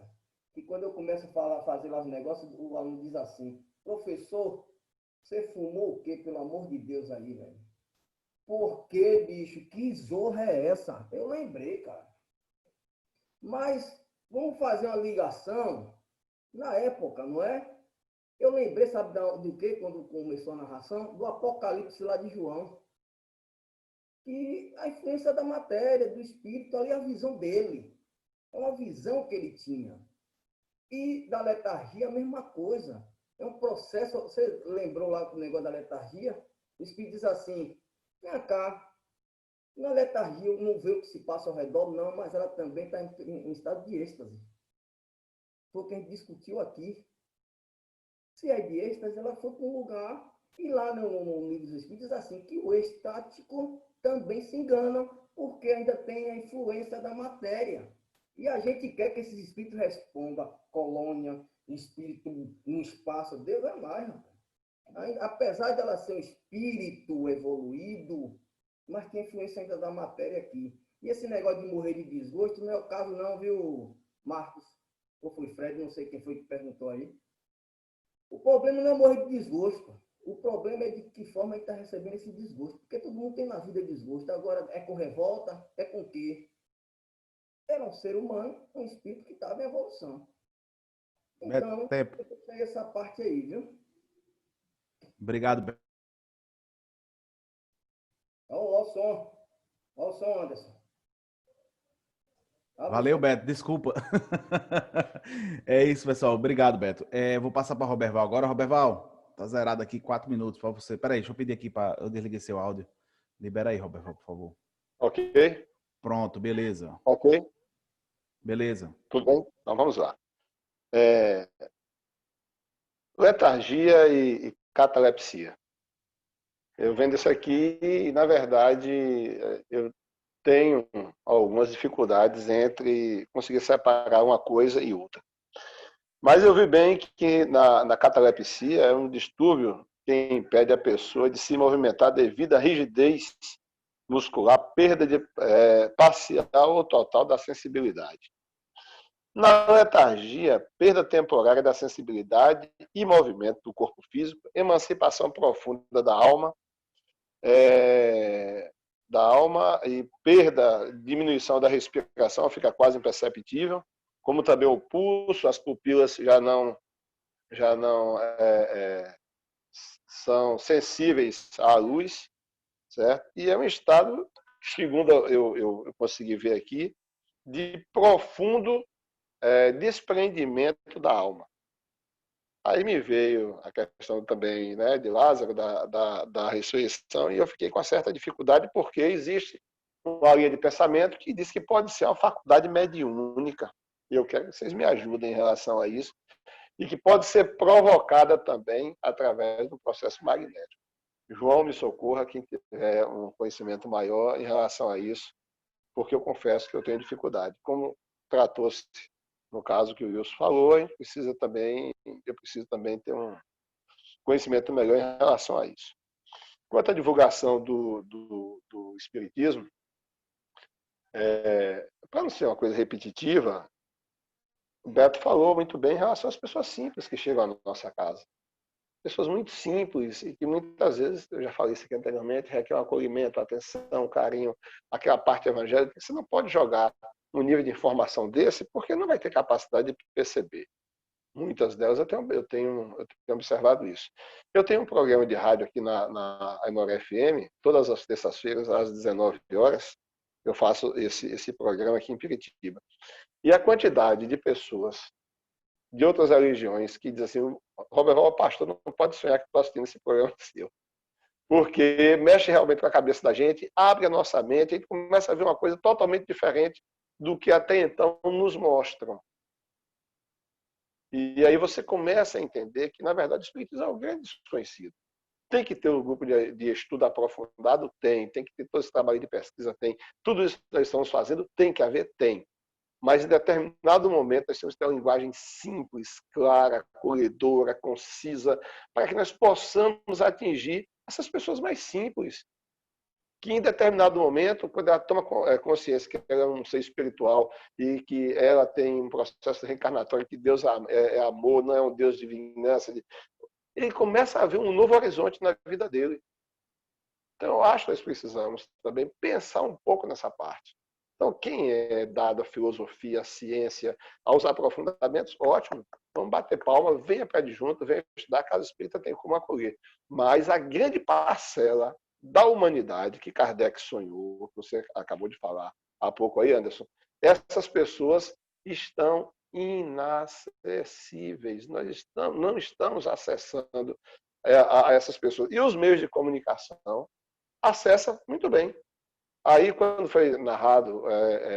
que quando eu começo a fazer lá os negócios, o aluno diz assim: professor, você fumou o quê, pelo amor de Deus, aí, velho? Por que, bicho? Que zorra é essa? Eu lembrei, cara. Mas vamos fazer uma ligação na época, não é? Eu lembrei, sabe do que, quando começou a narração? Do Apocalipse lá de João. E a influência da matéria, do espírito, ali a visão dele. É uma visão que ele tinha. E da letargia, a mesma coisa. É um processo. Você lembrou lá do negócio da letargia? O espírito diz assim: vem cá, na letargia não vê o que se passa ao redor, não, mas ela também está em estado de êxtase. Foi o que a gente discutiu aqui. Se é de êxtase, ela foi para um lugar, e lá no livro dos Espíritos diz assim, que o estático também se engana, porque ainda tem a influência da matéria. E a gente quer que esses espíritos respondam: colônia, espírito no espaço. Deus é mais, rapaz. Apesar dela ser um espírito evoluído, mas tem influência ainda da matéria aqui. E esse negócio de morrer de desgosto não é o caso não, viu, Marcos? Ou foi Fred, não sei quem foi que perguntou aí. O problema não é morrer de desgosto. O problema é de que forma ele está recebendo esse desgosto. Porque todo mundo tem na vida desgosto. Agora, é com revolta? É com o quê? Era um ser humano, um espírito que estava em evolução. Então, eu sei essa parte aí, viu? Obrigado, Beto. Olha o som. Olha o som, Anderson. Valeu, Beto. Desculpa. É isso, pessoal. Obrigado, Beto. Vou passar para Roberval agora. Roberval, tá zerado aqui 4 minutos para você. Peraí, deixa eu pedir aqui para eu desliguei seu áudio. Libera aí, Roberval, por favor. Ok. Pronto, beleza. Ok. Beleza. Tudo bem? Então vamos lá. Letargia e catalepsia. Eu vendo isso aqui e, na verdade, eu tenho algumas dificuldades entre conseguir separar uma coisa e outra. Mas eu vi bem que na catalepsia é um distúrbio que impede a pessoa de se movimentar devido à rigidez muscular, perda parcial ou total da sensibilidade. Na letargia, perda temporária da sensibilidade e movimento do corpo físico, emancipação profunda da alma e diminuição da respiração, fica quase imperceptível, como também o pulso, as pupilas já não são sensíveis à luz, certo? E é um estado, segundo eu consegui ver aqui, de profundo desprendimento da alma. Aí me veio a questão também, né, de Lázaro, da ressurreição, e eu fiquei com uma certa dificuldade, porque existe uma linha de pensamento que diz que pode ser uma faculdade mediúnica. E eu quero que vocês me ajudem em relação a isso, e que pode ser provocada também através do processo magnético. João, me socorra, quem tiver um conhecimento maior em relação a isso, porque eu confesso que eu tenho dificuldade. Como tratou-se no caso que o Wilson falou, eu preciso também ter um conhecimento melhor em relação a isso. Quanto à divulgação do Espiritismo, para não ser uma coisa repetitiva, o Beto falou muito bem em relação às pessoas simples que chegam à nossa casa. pessoas muito simples e que muitas vezes, eu já falei isso aqui anteriormente, requer um acolhimento, atenção, carinho, aquela parte evangélica, você não pode jogar um nível de informação desse porque não vai ter capacidade de perceber. Muitas delas eu tenho observado isso. Eu tenho um programa de rádio aqui na Aimoré FM, todas as terças-feiras, às 19 horas, eu faço esse programa aqui em Piritiba. E a quantidade de pessoas de outras religiões que dizem assim, Robert, o pastor não pode sonhar que estou assistindo esse programa seu. Porque mexe realmente com a cabeça da gente, abre a nossa mente, a gente começa a ver uma coisa totalmente diferente do que até então nos mostram. E aí você começa a entender que, na verdade, o espiritismo é um grande desconhecido. Tem que ter um grupo de estudo aprofundado? Tem que ter todo esse trabalho de pesquisa? Tem. Tudo isso que nós estamos fazendo? Tem que haver? Tem. Mas, em determinado momento, nós temos que ter uma linguagem simples, clara, acolhedora, concisa, para que nós possamos atingir essas pessoas mais simples, que, em determinado momento, quando ela toma consciência que ela é um ser espiritual e que ela tem um processo reencarnatório, que Deus é amor, não é um Deus de vingança, ele começa a ver um novo horizonte na vida dele. Então, eu acho que nós precisamos também pensar um pouco nessa parte. Então, quem é dado à filosofia, à ciência, aos aprofundamentos, ótimo, vamos bater palma, venha para adjunto, venha estudar, a Casa Espírita tem como acolher. Mas a grande parcela da humanidade que Kardec sonhou, que você acabou de falar há pouco aí, Anderson, essas pessoas estão inacessíveis. Nós não estamos acessando a essas pessoas. E os meios de comunicação acessam muito bem. Aí, quando foi narrado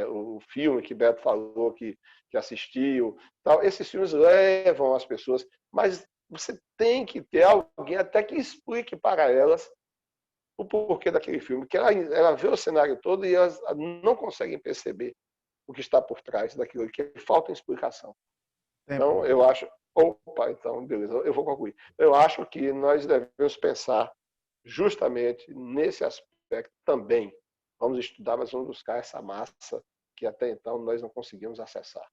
o filme que Beto falou que assistiu, tal, esses filmes levam as pessoas, mas você tem que ter alguém até que explique para elas o porquê daquele filme, que ela vê o cenário todo e elas não conseguem perceber o que está por trás daquilo, que falta explicação. Então, eu acho... Opa, então, beleza, eu vou concluir. Eu acho que nós devemos pensar justamente nesse aspecto também. Vamos estudar, mas vamos buscar essa massa que até então nós não conseguimos acessar.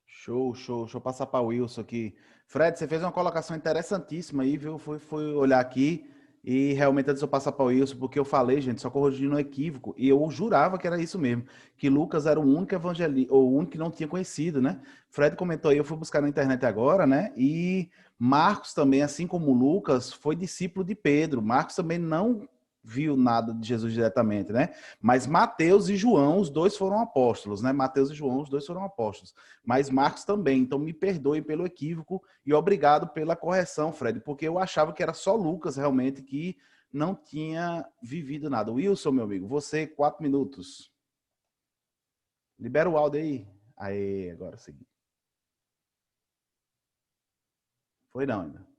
Show. Deixa eu passar para o Wilson aqui. Fred, você fez uma colocação interessantíssima aí, viu? Fui olhar aqui e realmente antes de eu passar para o Wilson, porque eu falei, gente, só corrigindo um equívoco, e eu jurava que era isso mesmo, que Lucas era o único evangelista, ou o único que não tinha conhecido, né? Fred comentou aí, eu fui buscar na internet agora, né? E Marcos também, assim como Lucas, foi discípulo de Pedro. Marcos também não viu nada de Jesus diretamente, né? Mas Mateus e João, os dois foram apóstolos, né? Mateus e João, os dois foram apóstolos. Mas Marcos também. Então me perdoe pelo equívoco e obrigado pela correção, Fred, porque eu achava que era só Lucas realmente que não tinha vivido nada. Wilson, meu amigo, você, 4 minutos. Libera o áudio aí. Aê, agora sim. Foi não ainda.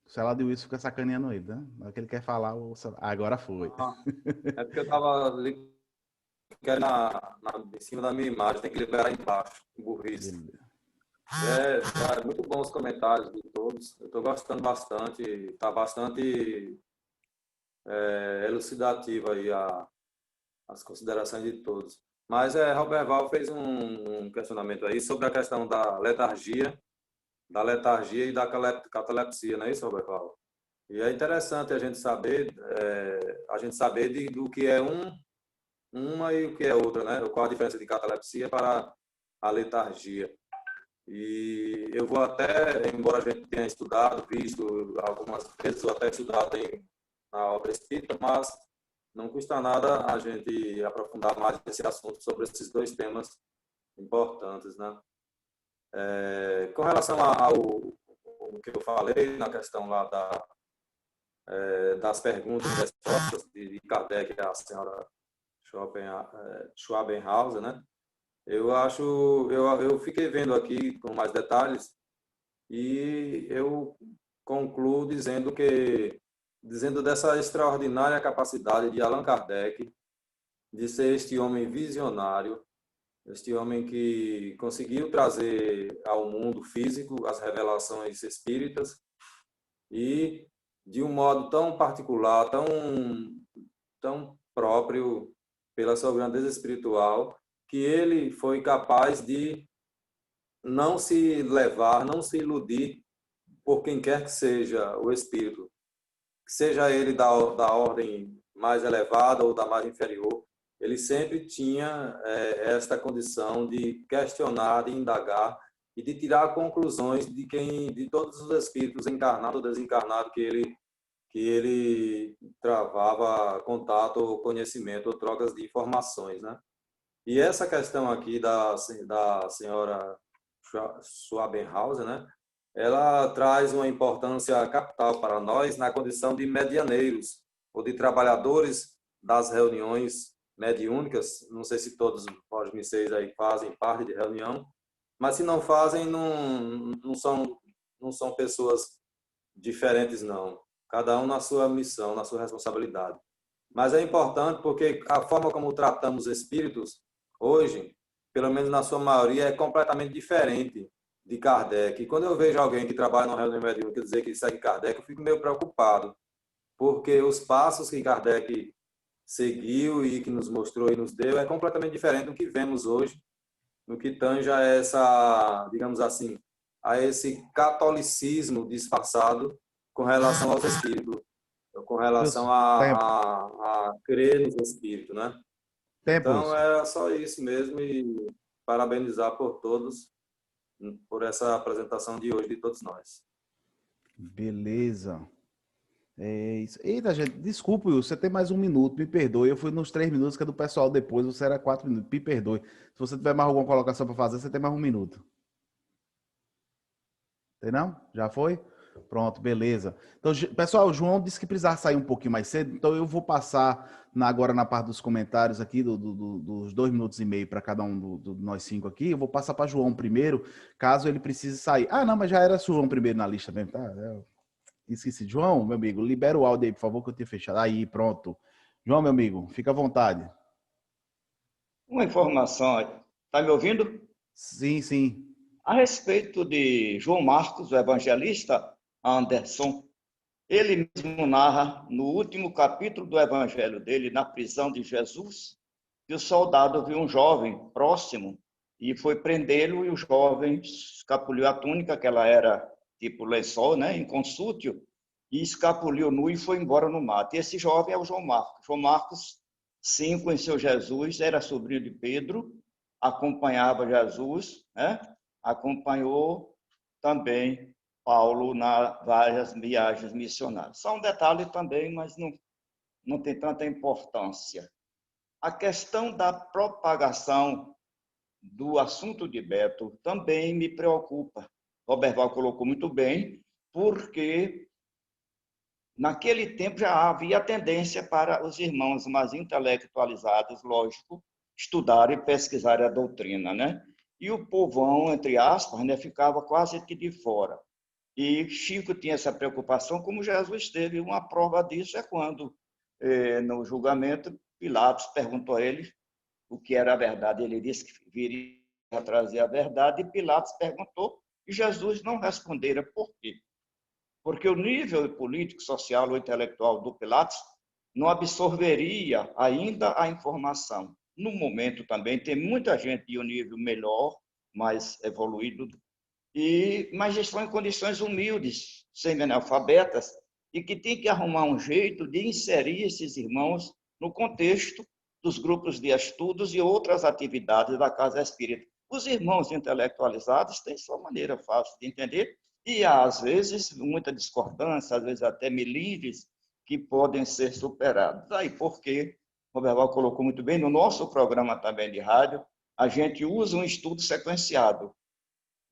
O celular de Wilson fica sacaneando ele, né? Na hora que ele quer falar, agora foi. É porque eu estava em cima da minha imagem, tem que liberar embaixo, burrice. É muito bom os comentários de todos. Eu estou gostando bastante, está bastante elucidativo aí as considerações de todos. Mas Robert Val fez um questionamento aí sobre a questão da letargia e da catalepsia, não é isso, Robert Val? E é interessante a gente saber do que é uma e o que é outra, né? Qual a diferença de catalepsia para a letargia. E eu vou até, embora a gente tenha visto algumas vezes, ou até estudado na obra espírita, mas não custa nada a gente aprofundar mais esse assunto sobre esses dois temas importantes, né? Com relação ao que eu falei na questão lá das perguntas e respostas de Kardec à senhora Schwabenhauser, né? Eu fiquei vendo aqui com mais detalhes e eu concluo dizendo dessa extraordinária capacidade de Allan Kardec de ser este homem visionário, este homem que conseguiu trazer ao mundo físico as revelações espíritas e de um modo tão particular, tão próprio pela sua grandeza espiritual, que ele foi capaz de não se levar, não se iludir por quem quer que seja o espírito, seja ele da ordem mais elevada ou da mais inferior, ele sempre tinha esta condição de questionar, de indagar e de tirar conclusões de todos os espíritos encarnados ou desencarnados que ele travava contato ou conhecimento ou trocas de informações, né? E essa questão aqui da senhora Schwabenhauser, né? Ela traz uma importância capital para nós na condição de medianeiros ou de trabalhadores das reuniões mediúnicas. Não sei se todos vocês aí fazem parte de reunião, mas se não fazem, não são pessoas diferentes, não. Cada um na sua missão, na sua responsabilidade. Mas é importante porque a forma como tratamos espíritos hoje, pelo menos na sua maioria, é completamente diferente de Kardec. E quando eu vejo alguém que trabalha na reunião mediúnica dizer que segue Kardec, eu fico meio preocupado, porque os passos que Kardec seguiu e que nos mostrou e nos deu é completamente diferente do que vemos hoje, no que tange a essa, digamos assim, a esse catolicismo disfarçado com relação aos espíritos, com relação a crer nos espíritos, né? Então, é só isso mesmo e parabenizar por todos por essa apresentação de hoje de todos nós. Beleza. É isso. Eita, gente, desculpe, você tem mais 1 minuto, me perdoe. Eu fui nos 3 minutos, que é do pessoal depois, você era 4 minutos, me perdoe. Se você tiver mais alguma colocação para fazer, você tem mais 1 minuto. Tem não? Já foi? Pronto, beleza. Então, pessoal, o João disse que precisava sair um pouquinho mais cedo, então eu vou passar agora na parte dos comentários aqui, dos 2 minutos e meio para cada um de nós 5 aqui. Eu vou passar para João primeiro, caso ele precise sair. Ah, não, mas já era João primeiro na lista mesmo, tá? Esqueci. João, meu amigo, libera o áudio aí, por favor, que eu tenho fechado. Aí, pronto. João, meu amigo, fica à vontade. Uma informação, está me ouvindo? Sim, sim. A respeito de João Marcos, o evangelista Anderson, ele mesmo narra no último capítulo do evangelho dele, na prisão de Jesus, que o soldado viu um jovem próximo e foi prendê-lo, e o jovem escapuliu a túnica, que ela era tipo lençol, né, em consúltio, e escapuliu nu e foi embora no mato. E esse jovem é o João Marcos. João Marcos, sim, conheceu Jesus, era sobrinho de Pedro, acompanhava Jesus, né? Acompanhou também Paulo nas várias viagens missionárias. Só um detalhe também, mas não tem tanta importância. A questão da propagação do assunto de Beto também me preocupa. Roberval colocou muito bem, porque naquele tempo já havia tendência para os irmãos mais intelectualizados, lógico, estudarem e pesquisarem a doutrina, né? E o povão, entre aspas, né, ficava quase que de fora. E Chico tinha essa preocupação, como Jesus teve. Uma prova disso é quando, no julgamento, Pilatos perguntou a ele o que era a verdade. Ele disse que viria a trazer a verdade, e Pilatos perguntou, e Jesus não respondera. Por quê? Porque o nível político, social ou intelectual do Pilatos não absorveria ainda a informação. No momento também tem muita gente de um nível melhor, mais evoluído, mas estão em condições humildes, semi-analfabetas, e que tem que arrumar um jeito de inserir esses irmãos no contexto dos grupos de estudos e outras atividades da Casa Espírita. Os irmãos intelectualizados têm sua maneira fácil de entender, e há, às vezes, muita discordância, às vezes até melindres, que podem ser superados. Daí porque, o Roberval colocou muito bem, no nosso programa também de rádio, a gente usa um estudo sequenciado.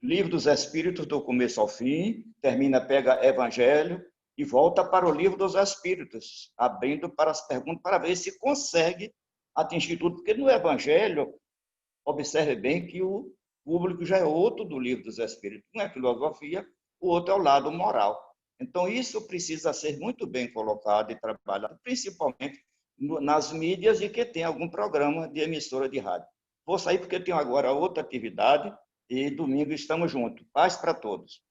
Livro dos Espíritos, do começo ao fim, termina, pega Evangelho e volta para o Livro dos Espíritos, abrindo para as perguntas, para ver se consegue atingir tudo. Porque no Evangelho, observe bem que o público já é outro do Livro dos Espíritos. Um é filosofia, o outro é o lado moral. Então, isso precisa ser muito bem colocado e trabalhado, principalmente nas mídias e que tem algum programa de emissora de rádio. Vou sair porque tenho agora outra atividade e domingo estamos juntos. Paz para todos.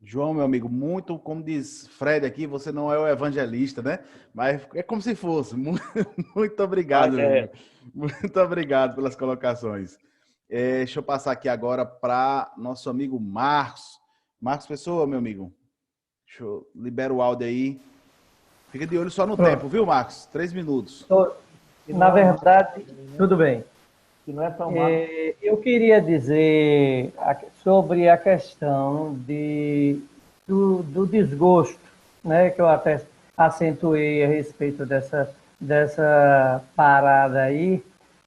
João, meu amigo, muito, como diz Fred aqui, você não é o evangelista, né? Mas é como se fosse. Muito obrigado. Muito obrigado pelas colocações. Deixa eu passar aqui agora para nosso amigo Marcos. Marcos Pessoa, meu amigo. Deixa eu liberar o áudio aí. Fica de olho só no tempo, viu, Marcos? 3 minutos. Na verdade, tudo bem. Que não é São Marcos. Eu queria dizer sobre a questão do desgosto, né, que eu até acentuei a respeito dessa parada aí.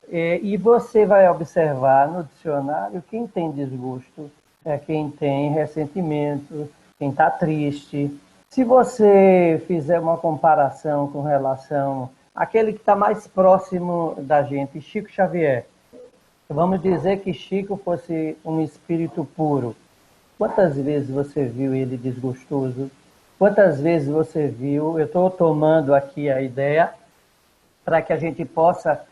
E você vai observar no dicionário quem tem desgosto é quem tem ressentimento, quem está triste. Se você fizer uma comparação com relação àquele que está mais próximo da gente, Chico Xavier, vamos dizer que Chico fosse um espírito puro. Quantas vezes você viu ele desgostoso? Quantas vezes você viu? Eu estou tomando aqui a ideia para que a gente possa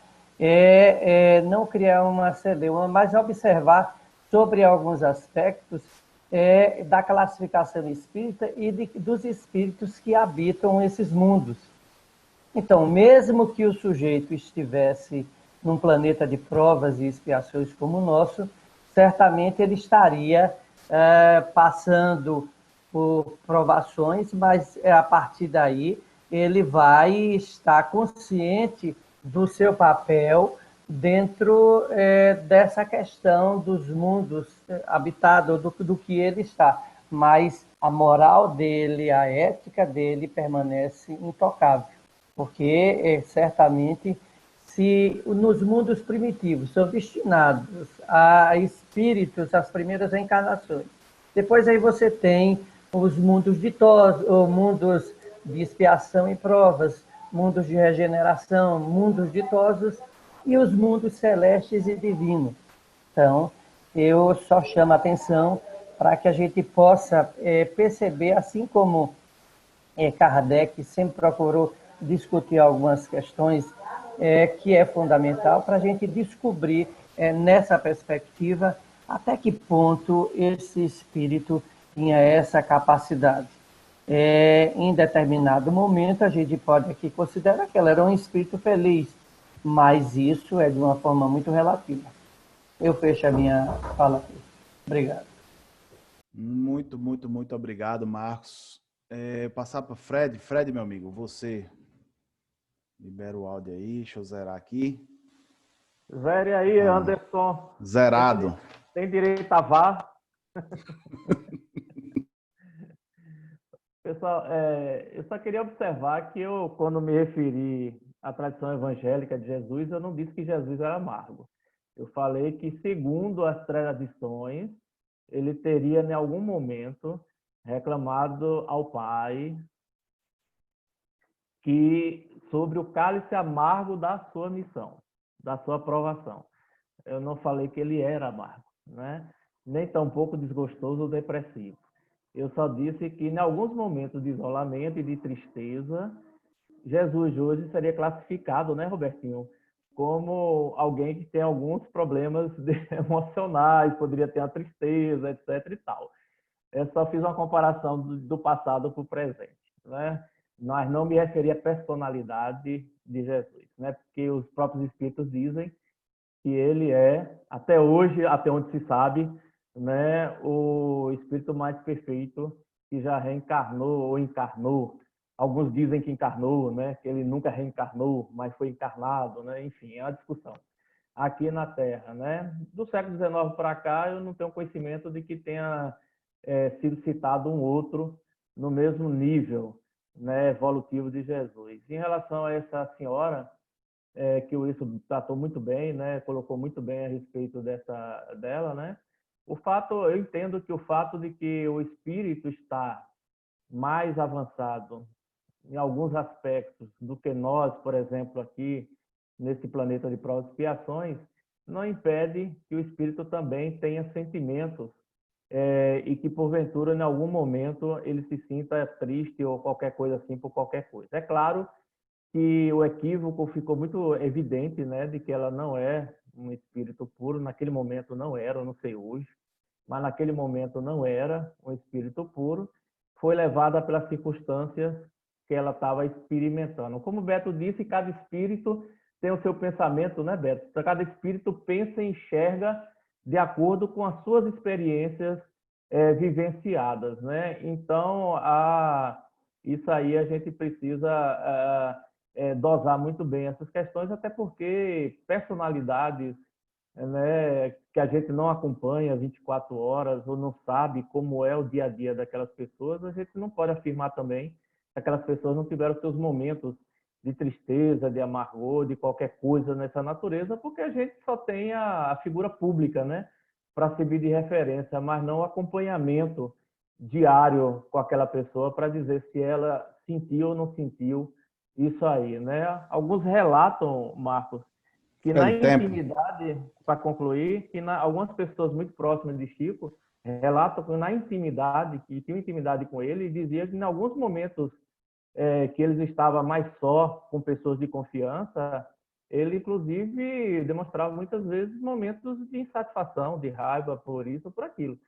não criar uma celeuma, mas observar sobre alguns aspectos da classificação espírita e dos espíritos que habitam esses mundos. Então, mesmo que o sujeito estivesse num planeta de provas e expiações como o nosso, certamente ele estaria passando por provações, mas a partir daí ele vai estar consciente do seu papel dentro dessa questão dos mundos habitados, do que ele está. Mas a moral dele, a ética dele permanece intocável, porque certamente se nos mundos primitivos são destinados a espíritos, as primeiras encarnações, depois aí você tem os mundos ditosos, ou mundos de expiação e provas, mundos de regeneração, mundos ditosos e os mundos celestes e divinos. Então, eu só chamo a atenção para que a gente possa perceber, assim como Kardec sempre procurou discutir algumas questões que é fundamental para a gente descobrir nessa perspectiva até que ponto esse espírito tinha essa capacidade. Em determinado momento, a gente pode aqui considerar que ela era um espírito feliz, mas isso é de uma forma muito relativa. Eu fecho a minha fala aqui. Obrigado. Muito, muito, muito obrigado, Marcos. Passar para Fred. Fred, meu amigo, você libera o áudio aí, deixa eu zerar aqui. Zere aí, Anderson. Zerado. Tem direito a VAR. Pessoal, eu só queria observar que eu, quando me referi à tradição evangélica de Jesus, eu não disse que Jesus era amargo. Eu falei que, segundo as tradições, ele teria, em algum momento, reclamado ao Pai sobre o cálice amargo da sua missão, da sua aprovação. Eu não falei que ele era amargo, né? Nem tampouco desgostoso ou depressivo. Eu só disse que, em alguns momentos de isolamento e de tristeza, Jesus hoje seria classificado, né, Robertinho, como alguém que tem alguns problemas emocionais, poderia ter uma tristeza, etc. e tal. Eu só fiz uma comparação do passado para o presente, né? Mas não me referi à personalidade de Jesus, né? Porque os próprios Espíritos dizem que ele é, até hoje, até onde se sabe, né, o espírito mais perfeito que já reencarnou ou encarnou. Alguns dizem que encarnou, né, que ele nunca reencarnou, mas foi encarnado, né? Enfim, é uma discussão aqui na Terra, né? Do século XIX para cá, eu não tenho conhecimento de que tenha sido citado um outro no mesmo nível, né, evolutivo de Jesus. Em relação a essa senhora, que o Wilson tratou muito bem, né, colocou muito bem a respeito dela, né? Eu entendo que o fato de que o espírito está mais avançado em alguns aspectos do que nós, por exemplo, aqui nesse planeta de provas e expiações, não impede que o espírito também tenha sentimentos e que, porventura, em algum momento, ele se sinta triste ou qualquer coisa assim por qualquer coisa. É claro que o equívoco ficou muito evidente, né, de que ela não é um espírito puro, naquele momento não era, eu não sei hoje, mas naquele momento não era um espírito puro, foi levada pelas circunstâncias que ela estava experimentando. Como o Beto disse, cada espírito tem o seu pensamento, né, Beto? Cada espírito pensa e enxerga de acordo com as suas experiências vivenciadas, né? Então, isso aí a gente precisa dosar muito bem essas questões, até porque personalidades, né, que a gente não acompanha 24 horas ou não sabe como é o dia a dia daquelas pessoas, a gente não pode afirmar também que aquelas pessoas não tiveram seus momentos de tristeza, de amargor, de qualquer coisa nessa natureza, porque a gente só tem a figura pública, né, para servir de referência, mas não o acompanhamento diário com aquela pessoa para dizer se ela sentiu ou não sentiu isso aí, né? Alguns relatam, Marcos, que na intimidade, para concluir, que algumas pessoas muito próximas de Chico relatam que na intimidade, que tinham intimidade com ele, e dizia que em alguns momentos que eles estavam mais só com pessoas de confiança, ele inclusive demonstrava muitas vezes momentos de insatisfação, de raiva por isso ou por aquilo.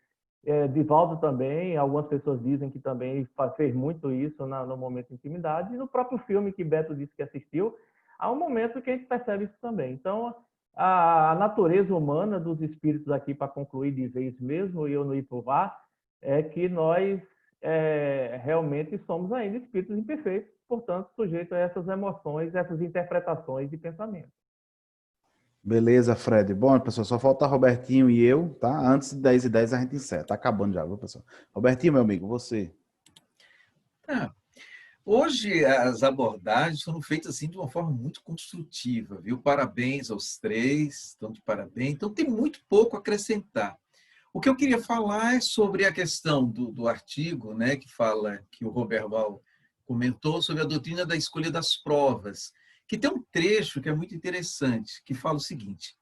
Divaldo também, algumas pessoas dizem que também fez muito isso no momento de intimidade, e no próprio filme que Beto disse que assistiu, há um momento que a gente percebe isso também. Então, a natureza humana dos espíritos aqui, para concluir de vez mesmo, e eu não ir provar, é que nós realmente somos ainda espíritos imperfeitos, portanto, sujeitos a essas emoções, essas interpretações de pensamento. Beleza, Fred. Bom, pessoal, só falta Robertinho e eu, tá? Antes de 10h10 a gente encerra. Tá acabando já, viu, pessoal? Robertinho, meu amigo, você. Hoje as abordagens foram feitas assim de uma forma muito construtiva, viu? Parabéns aos três, estão de parabéns. Então tem muito pouco a acrescentar. O que eu queria falar é sobre a questão do artigo, né, que fala, que o Roberval comentou, sobre a doutrina da escolha das provas, que tem um trecho que é muito interessante, que fala o seguinte: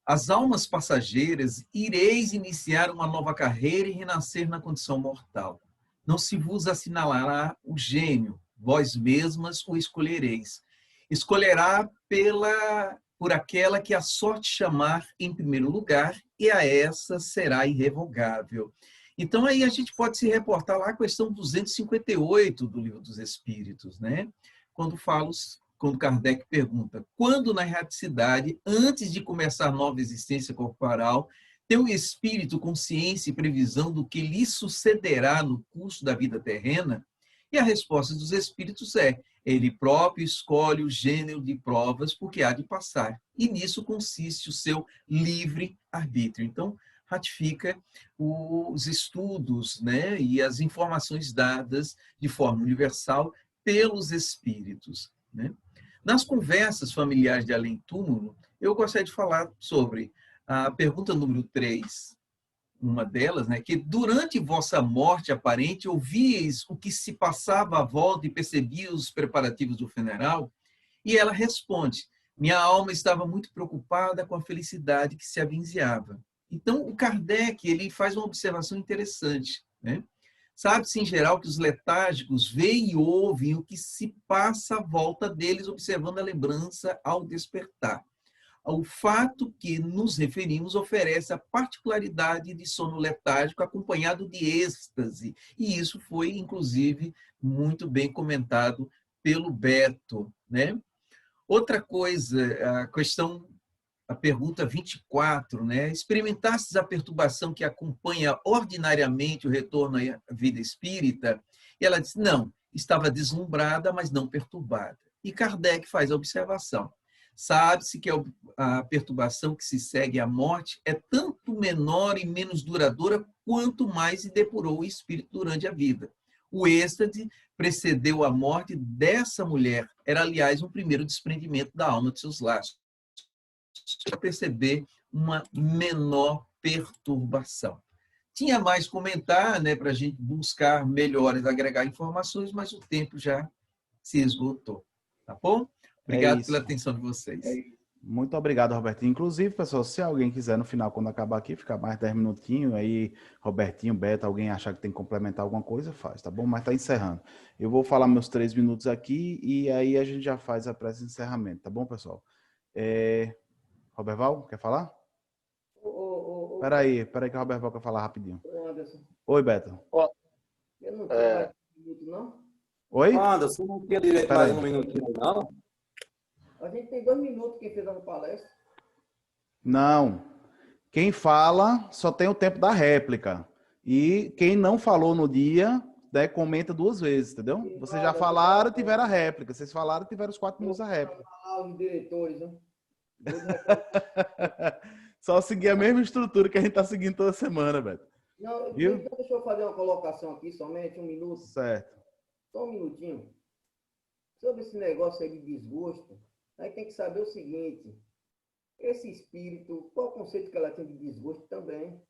as almas passageiras ireis iniciar uma nova carreira e renascer na condição mortal. Não se vos assinalará o gênio, vós mesmas o escolhereis. Escolherá por aquela que a sorte chamar em primeiro lugar, e a essa será irrevogável. Então, aí a gente pode se reportar lá à questão 258 do Livro dos Espíritos, né? Quando Kardec pergunta: quando na erraticidade, antes de começar nova existência corporal, tem o espírito consciência e previsão do que lhe sucederá no curso da vida terrena? E a resposta dos espíritos é: ele próprio escolhe o gênero de provas porque há de passar. E nisso consiste o seu livre arbítrio. Então, ratifica os estudos, né, e as informações dadas de forma universal pelos espíritos, né? Nas conversas familiares de além-túmulo, eu gostaria de falar sobre a pergunta número 3, uma delas, né, que durante vossa morte aparente ouvíeis o que se passava à volta e percebia os preparativos do funeral? E ela responde: minha alma estava muito preocupada com a felicidade que se avizinhava. Então, o Kardec ele faz uma observação interessante, né? Sabe-se, em geral, que os letárgicos veem e ouvem o que se passa à volta deles, observando a lembrança ao despertar. O fato que nos referimos oferece a particularidade de sono letárgico acompanhado de êxtase, e isso foi, inclusive, muito bem comentado pelo Beto, né? Outra coisa, a pergunta 24, né? Experimentastes a perturbação que acompanha ordinariamente o retorno à vida espírita? E ela diz: não, estava deslumbrada, mas não perturbada. E Kardec faz a observação: sabe-se que a perturbação que se segue à morte é tanto menor e menos duradoura quanto mais se depurou o espírito durante a vida. O êxtase precedeu a morte dessa mulher. Era, aliás, um primeiro desprendimento da alma de seus laços, para perceber uma menor perturbação. Tinha mais comentar, né, para a gente buscar melhores, agregar informações, mas o tempo já se esgotou. Tá bom? Obrigado pela atenção de vocês. Muito obrigado, Robertinho. Inclusive, pessoal, se alguém quiser, no final, quando acabar aqui, ficar mais 10 minutinhos, aí, Robertinho, Beto, alguém achar que tem que complementar alguma coisa, faz, tá bom? Mas tá encerrando. Eu vou falar meus 3 minutos aqui e aí a gente já faz a prece de encerramento, tá bom, pessoal? Roberval, quer falar? Espera aí que o Roberval quer falar rapidinho. Oi, Beto. Eu não tenho mais 1 minuto, não? Oi? Anderson, não tinha direito mais 1 minutinho, não? A gente tem 2 minutos que fez a palestra. Não. Quem fala só tem o tempo da réplica. E quem não falou no dia, né, comenta 2 vezes, entendeu? Vocês já falaram, tiveram a réplica. Vocês falaram, tiveram os 4 minutos da réplica. Os diretores, né? Só seguir a mesma estrutura que a gente está seguindo toda semana, Beto. Não, Viu? então deixa eu fazer uma colocação aqui, somente 1 minuto. Certo. Só 1 minutinho. Sobre esse negócio aí de desgosto, aí tem que saber o seguinte: esse espírito, qual o conceito que ela tem de desgosto também?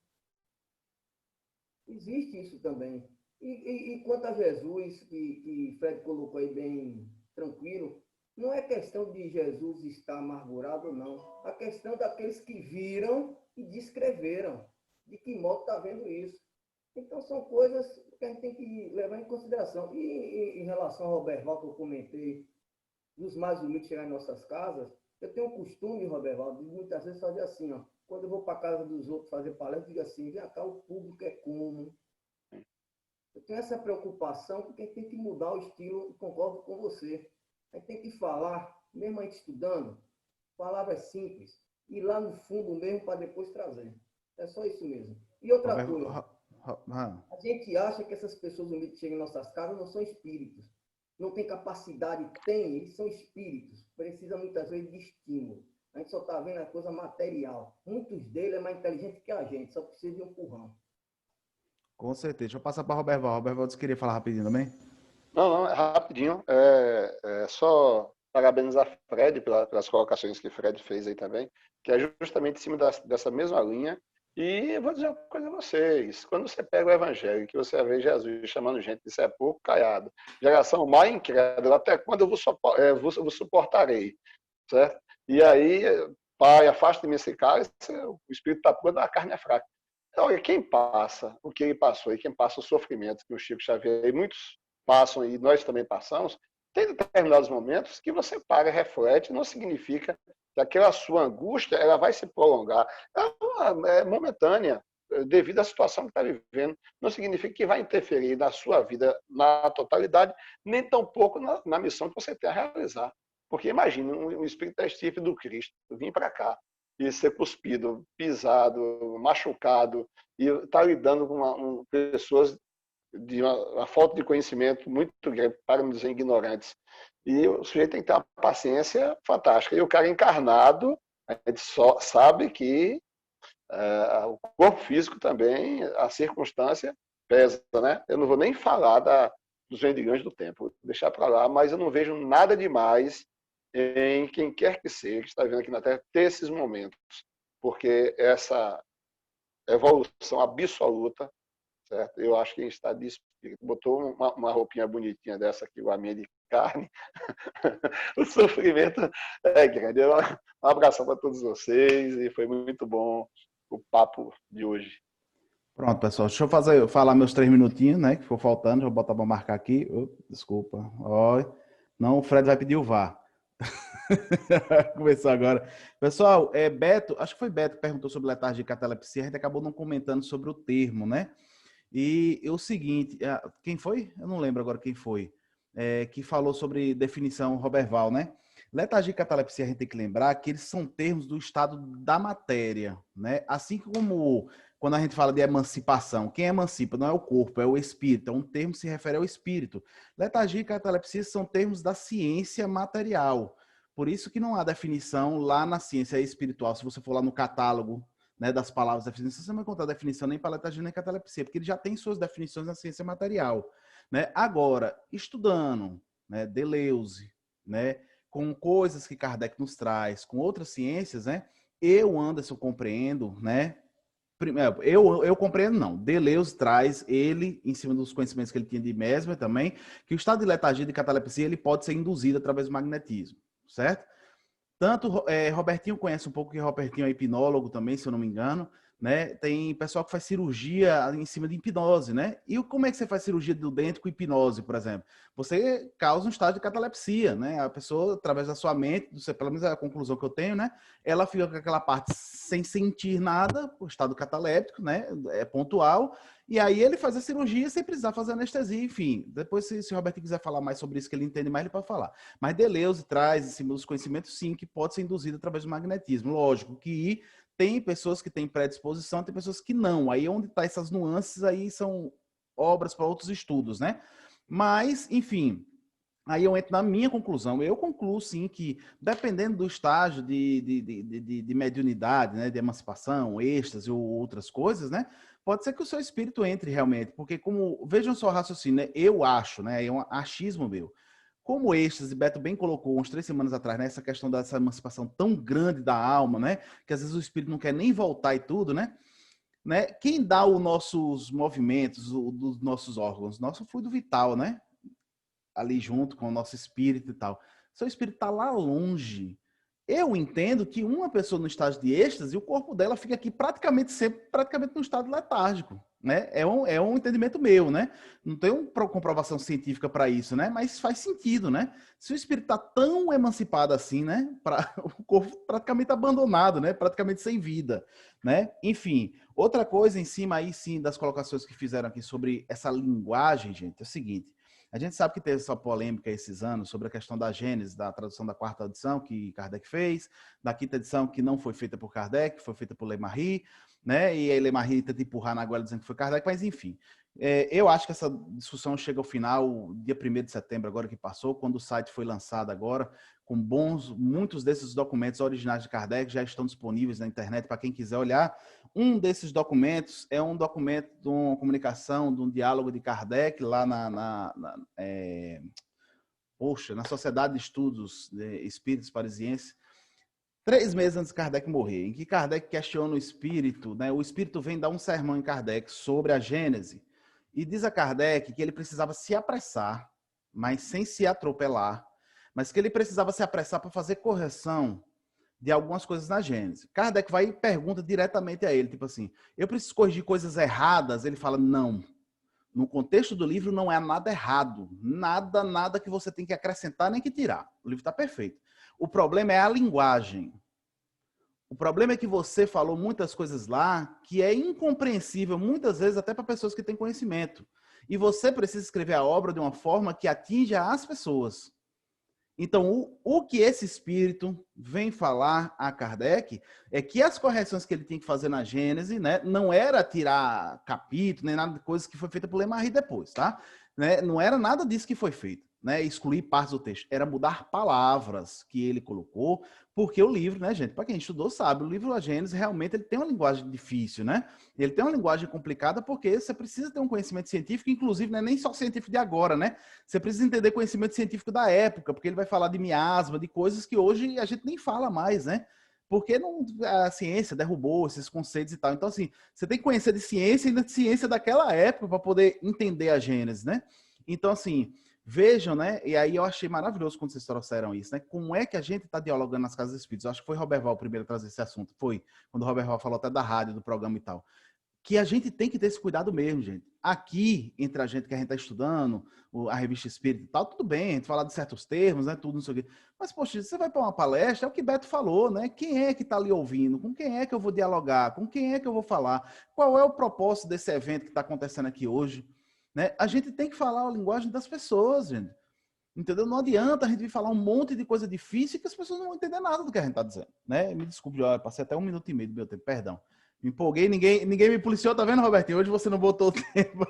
Existe isso também. E quanto a Jesus, que Fred colocou aí bem tranquilo, não é questão de Jesus estar amargurado ou não. A questão daqueles que viram e descreveram. De que modo está vendo isso. Então, são coisas que a gente tem que levar em consideração. E em relação ao Roberval, que eu comentei, dos mais humildes chegar em nossas casas, eu tenho um costume, Roberval, de muitas vezes fazer assim, ó. Quando eu vou para a casa dos outros fazer palestra, eu digo assim, vem cá, o público é como? Eu tenho essa preocupação porque a gente tem que mudar o estilo, concordo com você. A gente tem que falar, mesmo a gente estudando, palavras simples, ir lá no fundo mesmo para depois trazer. É só isso mesmo. E outra coisa, a gente acha que essas pessoas humildes que chegam em nossas casas não são espíritos. Não tem capacidade, tem, eles são espíritos. Precisa muitas vezes de estímulo. A gente só está vendo a coisa material. Muitos deles é mais inteligente que a gente, só precisa de um empurrão. Com certeza. Deixa eu passar para o Roberval. Roberval, você queria falar rapidinho também? Não, é rapidinho. Só parabenizar Fred pelas colocações que Fred fez aí também, que é justamente em cima dessa mesma linha. E eu vou dizer uma coisa a vocês: quando você pega o Evangelho, que você vê Jesus chamando gente de sepulcro caiado, geração má e incrédula, até quando eu vos suportarei, certo? E aí, Pai, afasta de mim esse cálice, o espírito está puro, a carne é fraca. Então, olha, quem passa o que ele passou e quem passa o sofrimento que o Chico Xavier e muitos passam e nós também passamos, tem determinados momentos que você para e reflete, não significa que aquela sua angústia ela vai se prolongar. Ela é momentânea, devido à situação que está vivendo. Não significa que vai interferir na sua vida na totalidade, nem tampouco na missão que você tem a realizar. Porque imagine um espírito da estirpe do Cristo vir para cá e ser cuspido, pisado, machucado, e estar lidando com pessoas de uma falta de conhecimento muito grande, para não dizer ignorantes. E o sujeito tem que ter uma paciência fantástica. E o cara encarnado, a gente só sabe que o corpo físico também, a circunstância pesa, né? Eu não vou nem falar dos vendigantes do tempo, vou deixar para lá, mas eu não vejo nada demais em quem quer que seja, que está vivendo aqui na Terra, ter esses momentos. Porque essa evolução absoluta, certo? Eu acho que em estado de espírito, botou uma roupinha bonitinha dessa aqui, uma minha de carne, o sofrimento é grande. Um abração para todos vocês e foi muito bom o papo de hoje. Pronto, pessoal. Deixa eu falar meus 3 minutinhos, né? Que ficou faltando. Vou botar para marcar aqui. Desculpa. Não, o Fred vai pedir o VAR. Começou agora. Pessoal, Beto, acho que foi Beto que perguntou sobre letargia e catalepsia. A gente acabou não comentando sobre o termo, né? E o seguinte, quem foi? Eu não lembro agora quem foi. Que falou sobre definição Roberval, né? Letargia e catalepsia, a gente tem que lembrar que eles são termos do estado da matéria, né? Assim como quando a gente fala de emancipação, quem emancipa não é o corpo, é o espírito. É um termo que se refere ao espírito. Letargia e catalepsia são termos da ciência material. Por isso que não há definição lá na ciência espiritual. Se você for lá no catálogo, né, das palavras da definição, você não vai encontrar definição nem para letargia nem catalepsia, porque ele já tem suas definições na ciência material, né? Agora, estudando, né, Deleuze, né, com coisas que Kardec nos traz, com outras ciências, né, eu, Anderson, compreendo, né? Eu compreendo, não. Deleuze traz, ele, em cima dos conhecimentos que ele tinha de Mesmer também, que o estado de letargia e de catalepsia ele pode ser induzido através do magnetismo, certo? Tanto Robertinho conhece um pouco, que Robertinho é hipnólogo também, se eu não me engano, né? Tem pessoal que faz cirurgia em cima de hipnose, né? E como é que você faz cirurgia do dente com hipnose, por exemplo? Você causa um estado de catalepsia, né? A pessoa, através da sua mente, pelo menos é a conclusão que eu tenho, né? Ela fica com aquela parte sem sentir nada, o estado cataléptico, né? É pontual. E aí ele faz a cirurgia sem precisar fazer anestesia, enfim. Depois, se o Roberto quiser falar mais sobre isso, que ele entende mais, ele pode falar. Mas Deleuze traz, em cima dos conhecimentos, sim, que pode ser induzido através do magnetismo. Lógico que tem pessoas que têm predisposição, tem pessoas que não. Aí onde está essas nuances, aí são obras para outros estudos, né? Mas, enfim, aí eu entro na minha conclusão. Eu concluo, sim, que dependendo do estágio de mediunidade, né, de emancipação, êxtase ou outras coisas, né, pode ser que o seu espírito entre realmente. Porque, como, vejam só o raciocínio, né, eu acho, né, é um achismo meu. Como êxtase, Beto bem colocou uns 3 semanas atrás, né, essa questão dessa emancipação tão grande da alma, né, que às vezes o espírito não quer nem voltar e tudo, né? Quem dá os nossos movimentos, dos nossos órgãos? Nosso fluido vital, né? Ali junto com o nosso espírito e tal. Seu espírito está lá longe. Eu entendo que uma pessoa no estágio de êxtase, o corpo dela fica aqui praticamente sempre, praticamente no estado letárgico, né? É um entendimento meu, né? Não tem uma comprovação científica para isso, né? Mas faz sentido, né? Se o espírito está tão emancipado assim, né? O corpo praticamente abandonado, né? Praticamente sem vida, né? Enfim, outra coisa em cima aí sim das colocações que fizeram aqui sobre essa linguagem, gente, é o seguinte. A gente sabe que teve essa polêmica esses anos sobre a questão da Gênese, da tradução da 4ª edição que Kardec fez, da 5ª edição que não foi feita por Kardec, foi feita por Lemarie, né? E aí Lemarie tenta empurrar na goela dizendo que foi Kardec, mas enfim. Eu acho que essa discussão chega ao final, dia 1º de setembro, agora que passou, quando o site foi lançado agora, com muitos desses documentos originais de Kardec já estão disponíveis na internet para quem quiser olhar. Um desses documentos é um documento de uma comunicação, de um diálogo de Kardec lá na Sociedade de Estudos Espíritos Parisienses, 3 meses antes de Kardec morrer, em que Kardec questiona o espírito, né? O espírito vem dar um sermão em Kardec sobre a Gênese e diz a Kardec que ele precisava se apressar, mas sem se atropelar, mas que ele precisava se apressar para fazer correção de algumas coisas na Gênese. Kardec vai e pergunta diretamente a ele, tipo assim, eu preciso corrigir coisas erradas? Ele fala, não. No contexto do livro não é nada errado. Nada que você tem que acrescentar nem que tirar. O livro está perfeito. O problema é a linguagem. O problema é que você falou muitas coisas lá que é incompreensível, muitas vezes até para pessoas que têm conhecimento. E você precisa escrever a obra de uma forma que atinja as pessoas. Então, o que esse espírito vem falar a Kardec é que as correções que ele tinha que fazer na Gênese, né, não era tirar capítulo, nem nada de coisas que foi feita por Lemarie depois, tá? Né? Não era nada disso que foi feito, né? Excluir partes do texto. Era mudar palavras que ele colocou, porque o livro, né, gente, para quem estudou sabe, o livro A Gênese realmente ele tem uma linguagem difícil, né? Ele tem uma linguagem complicada porque você precisa ter um conhecimento científico, inclusive não é nem só científico de agora, né? Você precisa entender conhecimento científico da época, porque ele vai falar de miasma, de coisas que hoje a gente nem fala mais, né? Porque não, a ciência derrubou esses conceitos e tal. Então, assim, você tem que conhecer de ciência e de ciência daquela época para poder entender a Gênese, né? Então, assim, vejam, né? E aí eu achei maravilhoso quando vocês trouxeram isso, né? Como é que a gente está dialogando nas casas espíritas? Eu acho que foi Roberval o primeiro a trazer esse assunto. Foi, quando o Roberval falou até da rádio, do programa e tal. Que a gente tem que ter esse cuidado mesmo, gente. Aqui, entre a gente que a gente está estudando, a revista Espírita e tal, tudo bem, a gente fala de certos termos, né? Tudo, não sei o quê. Mas, poxa, você vai para uma palestra, é o que Beto falou, né? Quem é que está ali ouvindo? Com quem é que eu vou dialogar? Com quem é que eu vou falar? Qual é o propósito desse evento que está acontecendo aqui hoje? Né? A gente tem que falar a linguagem das pessoas, gente. Entendeu? Não adianta a gente vir falar um monte de coisa difícil que as pessoas não vão entender nada do que a gente está dizendo. Né? Me desculpe, eu passei até 1 minuto e meio do meu tempo, perdão. Me empolguei, ninguém me policiou, tá vendo, Robertinho? Hoje você não botou o tempo.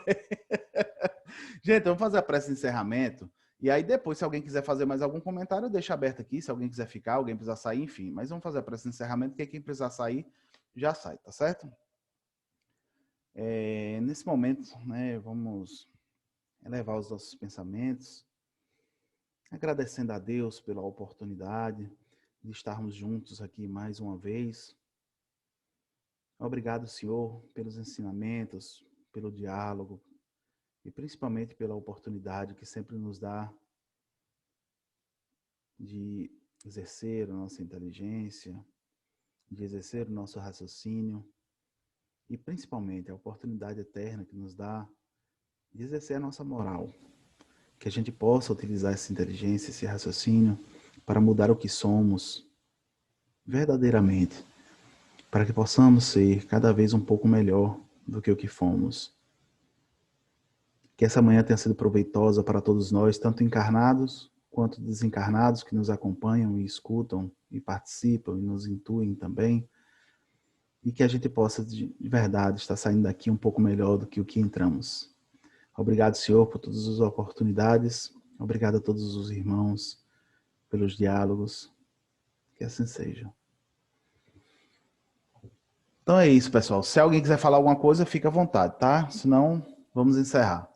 Gente, vamos fazer a prece de encerramento. E aí depois, se alguém quiser fazer mais algum comentário, eu deixo aberto aqui. Se alguém quiser ficar, alguém precisar sair, enfim. Mas vamos fazer a prece de encerramento, porque quem precisar sair, já sai, tá certo? Nesse momento, né, vamos elevar os nossos pensamentos, agradecendo a Deus pela oportunidade de estarmos juntos aqui mais uma vez. Obrigado, Senhor, pelos ensinamentos, pelo diálogo e principalmente pela oportunidade que sempre nos dá de exercer a nossa inteligência, de exercer o nosso raciocínio e principalmente a oportunidade eterna que nos dá de exercer a nossa moral. Que a gente possa utilizar essa inteligência, esse raciocínio para mudar o que somos verdadeiramente, para que possamos ser cada vez um pouco melhor do que o que fomos. Que essa manhã tenha sido proveitosa para todos nós, tanto encarnados quanto desencarnados que nos acompanham e escutam e participam e nos intuem também. e que a gente possa, de verdade, estar saindo daqui um pouco melhor do que o que entramos. Obrigado, Senhor, por todas as oportunidades. Obrigado a todos os irmãos pelos diálogos. Que assim seja. Então é isso, pessoal. Se alguém quiser falar alguma coisa, fica à vontade, tá? Senão, vamos encerrar.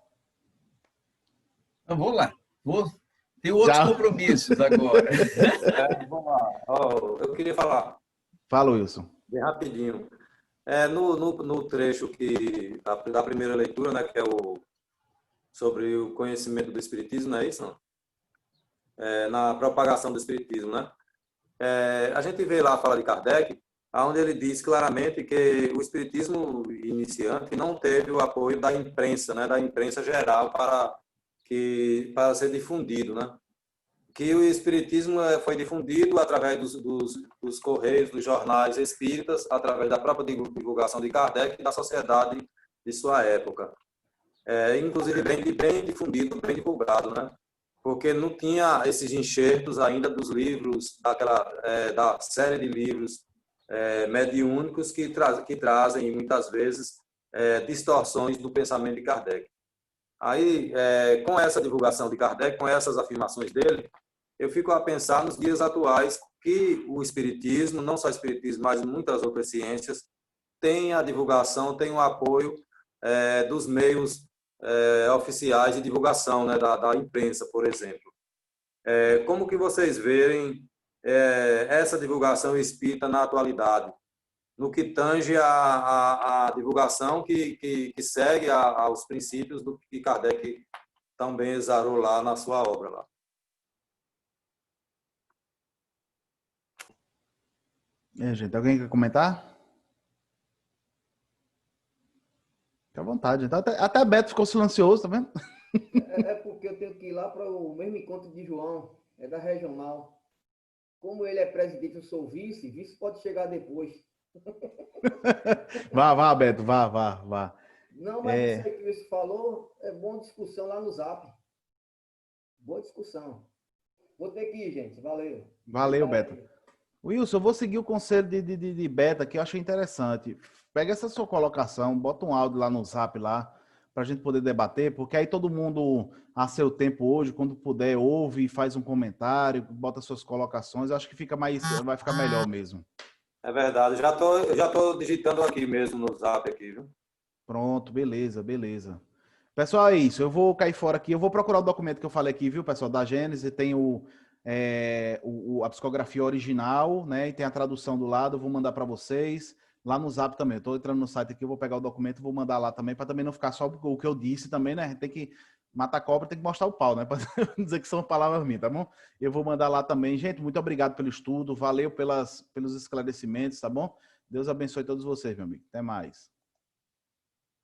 Eu vou lá. Tenho outros compromissos agora. Vamos lá. Eu queria falar. Fala, Wilson. Bem rapidinho. No trecho da primeira leitura, né, que é sobre o conhecimento do Espiritismo, não é isso? Não? Na propagação do Espiritismo, né? A gente vê lá a fala de Kardec, onde ele diz claramente que o Espiritismo iniciante não teve o apoio da imprensa, né, da imprensa geral para ser difundido, né? Que o Espiritismo foi difundido através dos correios, dos jornais espíritas, através da própria divulgação de Kardec e da sociedade de sua época. Inclusive bem difundido, bem divulgado, né? Porque não tinha esses enxertos ainda dos livros, da série de livros mediúnicos que trazem, muitas vezes, distorções do pensamento de Kardec. Aí, com essa divulgação de Kardec, com essas afirmações dele, eu fico a pensar nos dias atuais que o Espiritismo, não só o Espiritismo, mas muitas outras ciências, tem a divulgação, tem o apoio dos meios oficiais de divulgação, né, da imprensa, por exemplo. Como que vocês veem essa divulgação espírita na atualidade, no que tange a divulgação que segue aos princípios do que Kardec também exarou lá na sua obra lá? Gente, alguém quer comentar? Fique à vontade. Até a Beto ficou silencioso, tá vendo? Porque eu tenho que ir lá para o mesmo encontro de João, da regional. Como ele é presidente, eu sou vice pode chegar depois. Vá, Beto, vá. Não, mas isso aí que você falou é boa discussão lá no Zap. Boa discussão. Vou ter que ir, gente. Valeu. Valeu, Beto. Wilson, eu vou seguir o conselho de Beta, que eu achei interessante. Pega essa sua colocação, bota um áudio lá no Zap lá, para a gente poder debater, porque aí todo mundo, a seu tempo hoje, quando puder, ouve, faz um comentário, bota suas colocações. Eu acho que vai ficar melhor mesmo. É verdade. Eu já tô digitando aqui mesmo no Zap aqui, viu? Pronto, beleza. Pessoal, é isso. Eu vou cair fora aqui. Eu vou procurar o documento que eu falei aqui, viu, pessoal, da Gênese. Tem a psicografia original, né? E tem a tradução do lado. Eu vou mandar para vocês. Lá no Zap também. Eu estou entrando no site aqui, eu vou pegar o documento e vou mandar lá também, para também não ficar só o que eu disse também, né? A gente tem que matar cobra, tem que mostrar o pau, né? Para dizer que são palavras minhas, tá bom? Eu vou mandar lá também. Gente, muito obrigado pelo estudo. Valeu pelos esclarecimentos, tá bom? Deus abençoe todos vocês, meu amigo. Até mais.